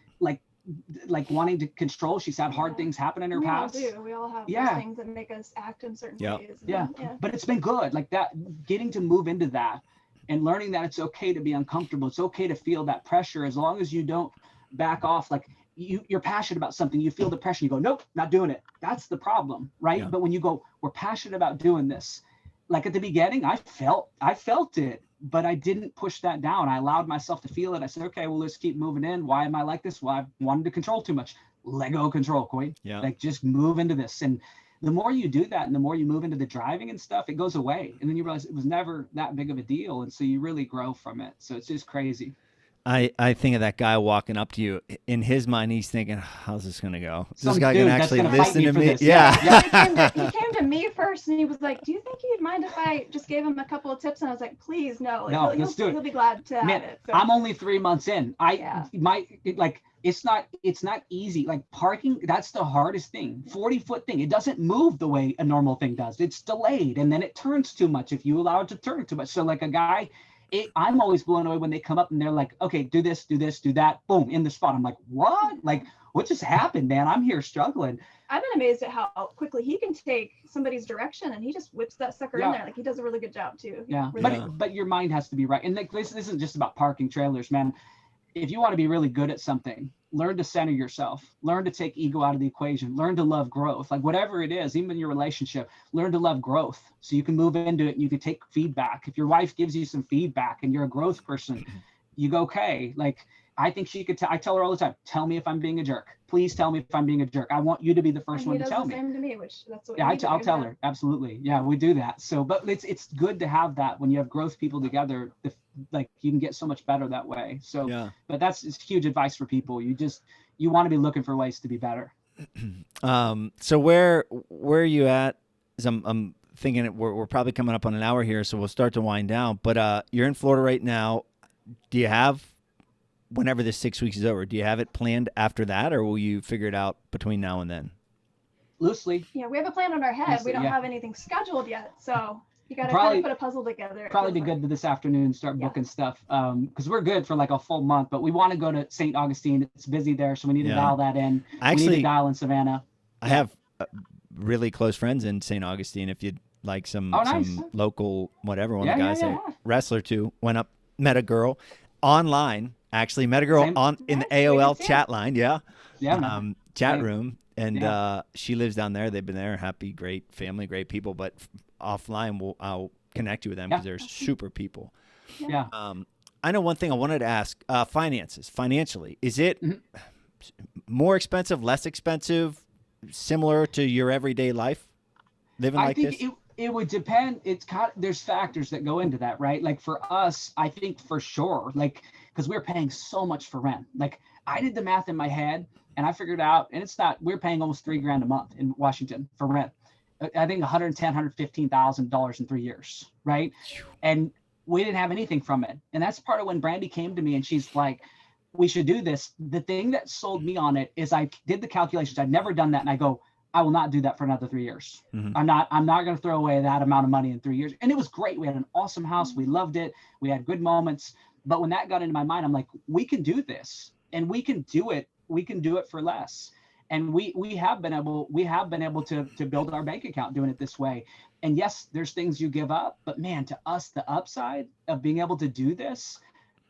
wanting to control. She's had hard things happen in her past.
We all have those things that make us act in certain ways.
Yeah. But it's been good. Like, that, getting to move into that and learning that it's okay to be uncomfortable. It's okay to feel that pressure as long as you don't back off. Like, you're passionate about something, you feel the pressure, you go, nope, not doing it. That's the problem, right? Yeah. But when you go, we're passionate about doing this. Like, at the beginning, I felt it, but I didn't push that down. I allowed myself to feel it. I said, okay, well, let's keep moving in. Why am I like this? Well, I wanted to control too much. Let go of control, Coyte.
Yeah.
Like, just move into this. And the more you do that and the more you move into the driving and stuff, it goes away. And then you realize it was never that big of a deal. And so you really grow from it. So it's just crazy.
I think of that guy walking up to you. In his mind, he's thinking, "How's this gonna go? Is this
Some
guy
dude
gonna
that's
actually
gonna fight
listen
me
to
for
me?"
this.
Yeah.
Yeah.
He came to me first and he was like, "Do you think you'd mind if I just gave him a couple of tips?" And I was like, "Please, no. Like,
No,
he'll
let's do it.
He'll be glad to
Man,
have it." So,
I'm only 3 months in.
Yeah.
It's not easy. Like parking, that's the hardest thing. 40-foot thing. It doesn't move the way a normal thing does. It's delayed and then it turns too much if you allow it to turn too much. So like a guy, I'm always blown away when they come up and they're like, okay, do this, do that, boom, in the spot. I'm like, what? Like, what just happened, man? I'm here struggling.
I've been amazed at how quickly he can take somebody's direction and he just whips that sucker in there. Like he does a really good job too.
Yeah,
Really
but your mind has to be right. And like, this isn't just about parking trailers, man. If you want to be really good at something, learn to center yourself, learn to take ego out of the equation, learn to love growth, like whatever it is, even in your relationship, learn to love growth so you can move into it and you can take feedback. If your wife gives you some feedback and you're a growth person, you go, okay, like I think she could I tell her all the time, tell me if I'm being a jerk. Please tell me if I'm being a jerk. I want you to be the first one to tell me.
Same to me, which that's what.
Yeah, I'll tell her. Absolutely. Yeah, we do that. So, but it's good to have that when you have growth people together. Like you can get so much better that way. So,
Yeah.
but it's huge advice for people. You want to be looking for ways to be better.
So where are you at? 'Cause I'm thinking we're probably coming up on an hour here, so we'll start to wind down. But you're in Florida right now. Do you have, whenever this 6 weeks is over, do you have it planned after that, or will you figure it out between now and then?
Loosely.
Yeah, we have a plan in our head. We don't
Yeah.
have anything scheduled yet, so you got to
Probably-
kind of put a puzzle together. it
Probably
feels
be
like.
good to this afternoon start booking stuff because we're good for like a full month, but we want to go to St. Augustine. It's busy there, so we need to
Yeah.
dial that in. We need
Actually,
to dial in Savannah.
I have really close friends in St. Augustine. If you'd like some local whatever, one of the guys, a wrestler too, went up, met a girl online. Actually, met a girl in the AOL chat line. Yeah. Chat room. And she lives down there. They've been there. Happy, great family, great people. But offline, I'll connect you with them because they're super people.
Yeah.
I know one thing I wanted to ask. Finances. Financially, is it more expensive, less expensive, similar to your everyday life? Living like this?
It would depend. There's factors that go into that, right? Like for us, I think for sure, like, because we're paying so much for rent. Like I did the math in my head and I figured out, and we're paying almost $3,000 a month in Washington for rent. I think $115,000 in 3 years, right? And we didn't have anything from it. And that's part of when Brandy came to me and she's like, we should do this. The thing that sold me on it is I did the calculations. I'd never done that. And I go, I will not do that for another 3 years.
Mm-hmm.
I'm not going to throw away that amount of money in 3 years. And it was great. We had an awesome house. We loved it. We had good moments. But when that got into my mind, I'm like, we can do this and we can do it. We can do it for less. And we have been able to build our bank account doing it this way. And yes, there's things you give up, but man, to us, the upside of being able to do this,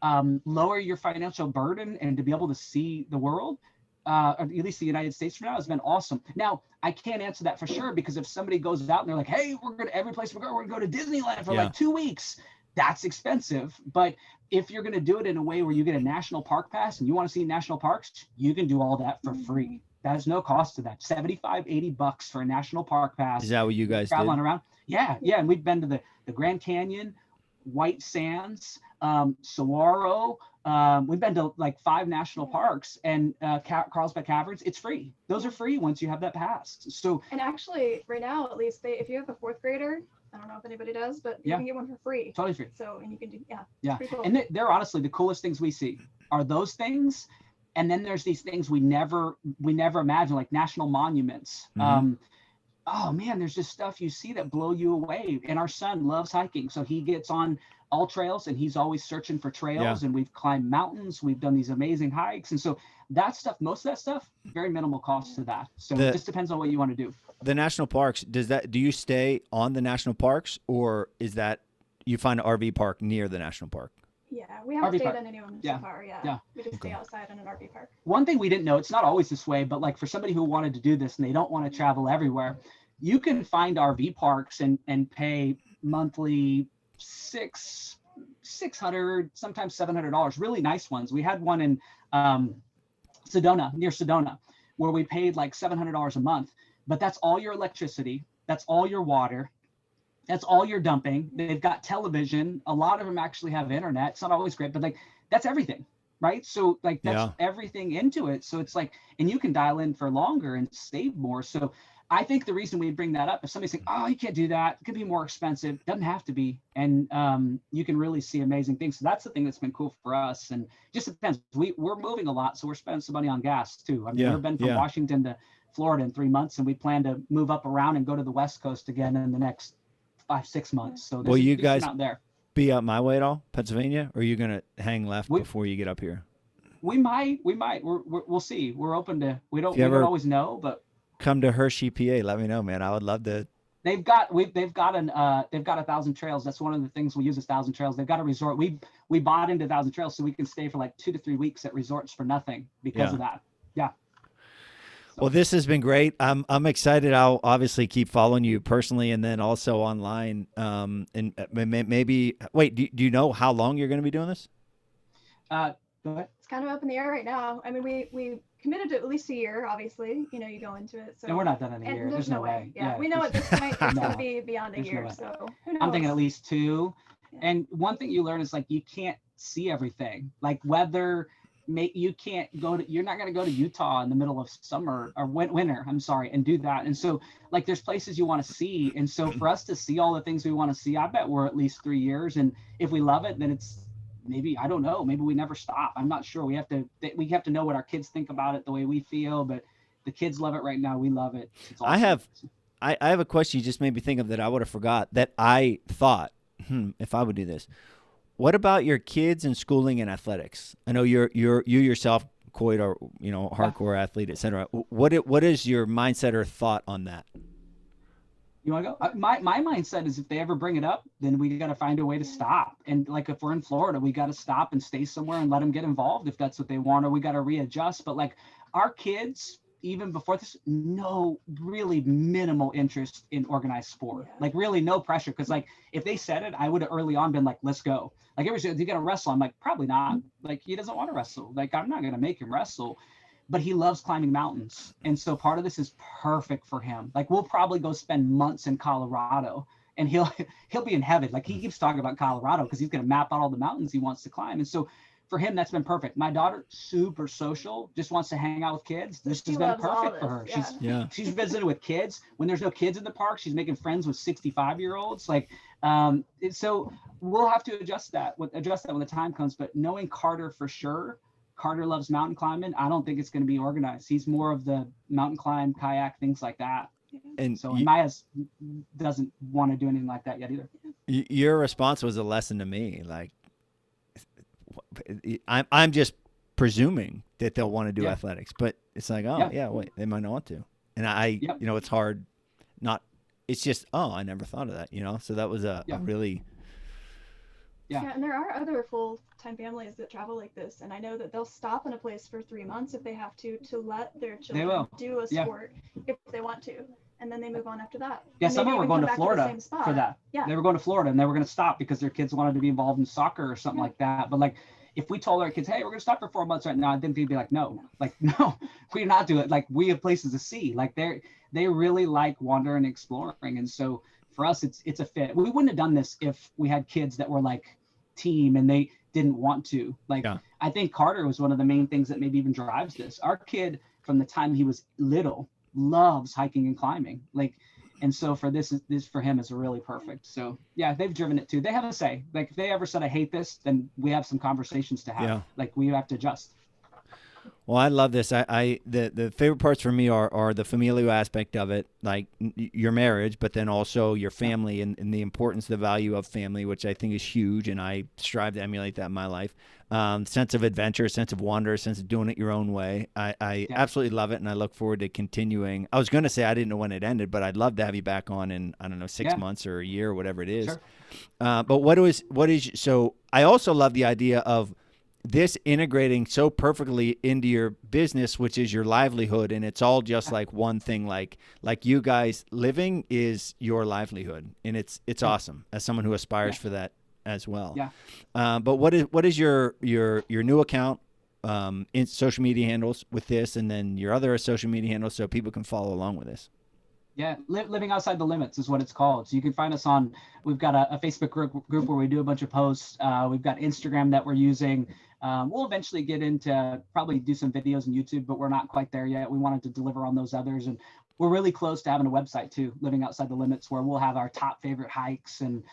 lower your financial burden and to be able to see the world, or at least the United States for now, has been awesome. Now, I can't answer that for sure because if somebody goes out and they're like, hey, every place we're going to go to Disneyland for like 2 weeks, that's expensive. But if you're going to do it in a way where you get a national park pass and you want to see national parks, you can do all that for free. There's no cost to that. $75-$80 for a national park pass.
Is that what you guys
traveling
did?
around? Yeah. And we've been to the Grand Canyon, White Sands, Saguaro. We've been to like 5 national parks and Carlsbad Caverns. It's free. Those are free once you have that pass. So,
and actually, right now, at least, if you have a 4th grader, I don't know if anybody does, but you can get one for free.
Totally free.
So, and you can do,
Cool. And they're honestly the coolest things we see are those things. And then there's these things we never imagine, like national monuments.
Mm-hmm.
Oh man, there's just stuff you see that blow you away. And our son loves hiking. So he gets on all trails and he's always searching for trails. And we've climbed mountains. We've done these amazing hikes. And so that stuff, most of that stuff, very minimal cost to that. So it just depends on what you want to do.
The national parks, do you stay on the national parks or is that you find an RV park near the national park?
Yeah, we haven't stayed in anyone so far.
Yeah.
We just stay outside in an RV park.
One thing we didn't know, it's not always this way, but like for somebody who wanted to do this and they don't want to travel everywhere, you can find RV parks and pay monthly $600, sometimes $700, really nice ones. We had one in near Sedona, where we paid like $700 a month. but that's all your electricity. That's all your water. That's all your dumping. They've got television. A lot of them actually have internet. It's not always great, but like that's everything, right? So like that's everything into it. So it's like, and you can dial in for longer and save more. So I think the reason we bring that up, if somebody's saying, oh, you can't do that, it could be more expensive, doesn't have to be. And you can really see amazing things. So that's the thing that's been cool for us. And just depends. We're moving a lot, so we're spending some money on gas too. I mean, we've been from Washington to Florida in 3 months, and we plan to move up around and go to the West Coast again in the next 5-6 months. So
will you guys
out there
be up my way at all, Pennsylvania, or are you gonna hang left before you get up here?
We might. We'll see. We're open to. We don't always know, but
come to Hershey, PA. Let me know, man. I would love to.
They've got 1,000 trails. That's one of the things we use is 1,000 trails. They've got a resort. We bought into 1,000 trails so we can stay for like 2 to 3 weeks at resorts for nothing because of that. Yeah.
Well, this has been great. I'm excited. I'll obviously keep following you personally and then also online. And maybe wait. Do you know how long you're going to be doing this?
Go ahead.
It's kind of up in the air right now. I mean, we committed to at least a year. Obviously, you know, you go into it. So
and we're not done in a year. There's no way.
Yeah, we know at this point it's going to be beyond a year. So who knows?
I'm thinking at least 2. Yeah. And one thing you learn is like you can't see everything. Like weather. You're not going to go to Utah in the middle of summer or winter, and do that. And so like there's places you want to see. And so for us to see all the things we want to see, I bet we're at least 3 years. And if we love it, then it's maybe, I don't know, maybe we never stop. I'm not sure. We have to know what our kids think about it the way we feel, but the kids love it right now. We love it. It's awesome.
I have a question you just made me think of that I would have forgot that I thought, if I would do this. What about your kids and schooling and athletics? I know you yourself, Coyte, are hardcore athlete, et cetera. What is your mindset or thought on that?
You want to go? My mindset is if they ever bring it up, then we got to find a way to stop. And like if we're in Florida, we got to stop and stay somewhere and let them get involved if that's what they want, or we got to readjust. But like our kids, even before this, no really minimal interest in organized sport. Like really no pressure. Cause like if they said it, I would have early on been like, let's go. Like everybody said, you got to wrestle. I'm like, probably not. Like he doesn't want to wrestle. Like I'm not going to make him wrestle, but he loves climbing mountains. And so part of this is perfect for him. Like we'll probably go spend months in Colorado and he'll be in heaven. Like he keeps talking about Colorado because he's going to map out all the mountains he wants to climb. And so for him, that's been perfect. My daughter, super social, just wants to hang out with kids. This has been perfect for her. She's visited with kids. When there's no kids in the park, she's making friends with 65-year-olds. Like, so we'll have to address that when the time comes. But knowing Carter for sure, Carter loves mountain climbing. I don't think it's going to be organized. He's more of the mountain climb, kayak, things like that. And so Maya's doesn't want to do anything like that yet either.
Your response was a lesson to me. Like, I'm just presuming that they'll want to do athletics, but it's like, wait, they might not want to. And it's hard not, it's just, I never thought of that, So that was a really.
Yeah, and there are other full-time families that travel like this, and I know that they'll stop in a place for 3 months if they have to let their children do a sport if they want to, and then they move on after that.
Yeah, some of them were going to Florida for that. Yeah, they were going to Florida, and they were going to stop because their kids wanted to be involved in soccer or something like that. But like, if we told our kids, hey, we're going to stop for 4 months right now, I think they'd be like, no, we're not doing it. Like, we have places to see. Like, they really like wandering and exploring, and so for us, it's a fit. We wouldn't have done this if we had kids that were like team and they didn't want to. I think Carter was one of the main things that maybe even drives this. Our kid, from the time he was little, loves hiking and climbing. And so for this for him is really perfect. So yeah, they've driven it too. They have a say. Like if they ever said I hate this, then we have some conversations to have. Yeah. Like we have to adjust.
Well, I love this. The favorite parts for me are the familial aspect of it, like your marriage, but then also your family and the importance, the value of family, which I think is huge, and I strive to emulate that in my life. Sense of adventure, sense of wonder, sense of doing it your own way. I absolutely love it, and I look forward to continuing. I was going to say I didn't know when it ended, but I'd love to have you back on in, I don't know, 6 months or a year or whatever it is. Sure. But so I also love the idea of this integrating so perfectly into your business, which is your livelihood, and it's all just like one thing. Like you guys, living is your livelihood, and it's awesome as someone who aspires for that as well. Yeah. But what is your new account, in social media handles with this, and then your other social media handles so people can follow along with this?
Yeah, living outside the limits is what it's called. So you can find us on. We've got a Facebook group where we do a bunch of posts. We've got Instagram that we're using. We'll eventually get into probably do some videos on YouTube, but we're not quite there yet. We wanted to deliver on those others, and we're really close to having a website too, Living Outside the Limits, where we'll have our top favorite hikes and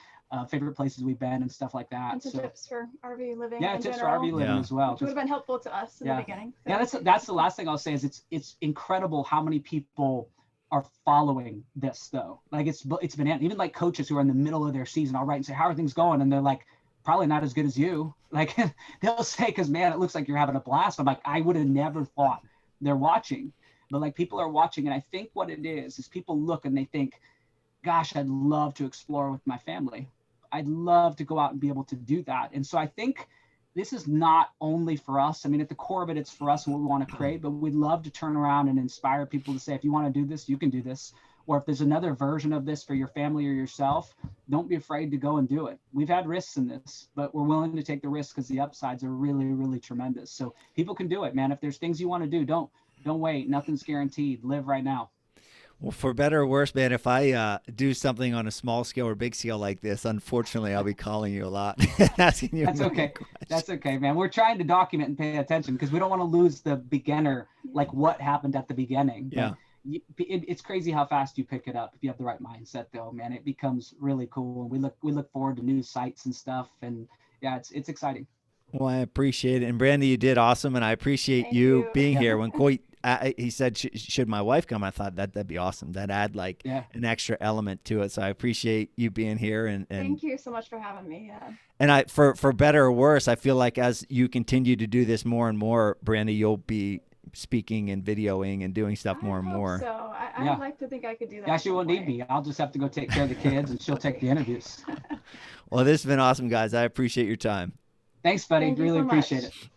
favorite places we've been and stuff like that.
And some tips for RV living.
Yeah,
in
tips
general,
for RV living as well.
which would have been helpful to us in the beginning. So.
Yeah, that's the last thing I'll say is it's incredible how many people are following this though. Like it's been even like coaches who are in the middle of their season. I'll write and say, how are things going? And they're like, probably not as good as you. Like they'll say, because man, it looks like you're having a blast. I'm like, I would have never thought they're watching, but like people are watching. And I think what it is people look and they think, gosh, I'd love to explore with my family. I'd love to go out and be able to do that. And so I think this is not only for us. I mean, at the core of it, it's for us and what we want to create, but we'd love to turn around and inspire people to say, if you want to do this, you can do this. Or if there's another version of this for your family or yourself, don't be afraid to go and do it. We've had risks in this, but we're willing to take the risk because the upsides are really, really tremendous. So people can do it, man. If there's things you want to do, don't wait. Nothing's guaranteed. Live right now.
Well, for better or worse, man, if I do something on a small scale or big scale like this, unfortunately, I'll be calling you a lot. Asking you
That's okay.
questions.
That's okay, man. We're trying to document and pay attention because we don't want to lose the beginner, like what happened at the beginning.
Yeah.
It's crazy how fast you pick it up if you have the right mindset, though, man. It becomes really cool. We look forward to new sites and stuff, and yeah, it's exciting.
Well, I appreciate it. And Brandy, you did awesome, and I appreciate
Thank
you
you.
being here. When Coyte, he said, should my wife come? I thought that'd be awesome. That add like an extra element to it. So I appreciate you being here. And
thank you so much for having me. Yeah.
And for better or worse, I feel like as you continue to do this more and more, Brandy, you'll be speaking and videoing and doing stuff more and more.
So I'd like to think I could do that.
Yeah, she won't need me. I'll just have to go take care of the kids, and she'll take the interviews.
Well, this has been awesome, guys. I appreciate your time.
Thanks, buddy.
Thank you
Really
so
appreciate
much.
it.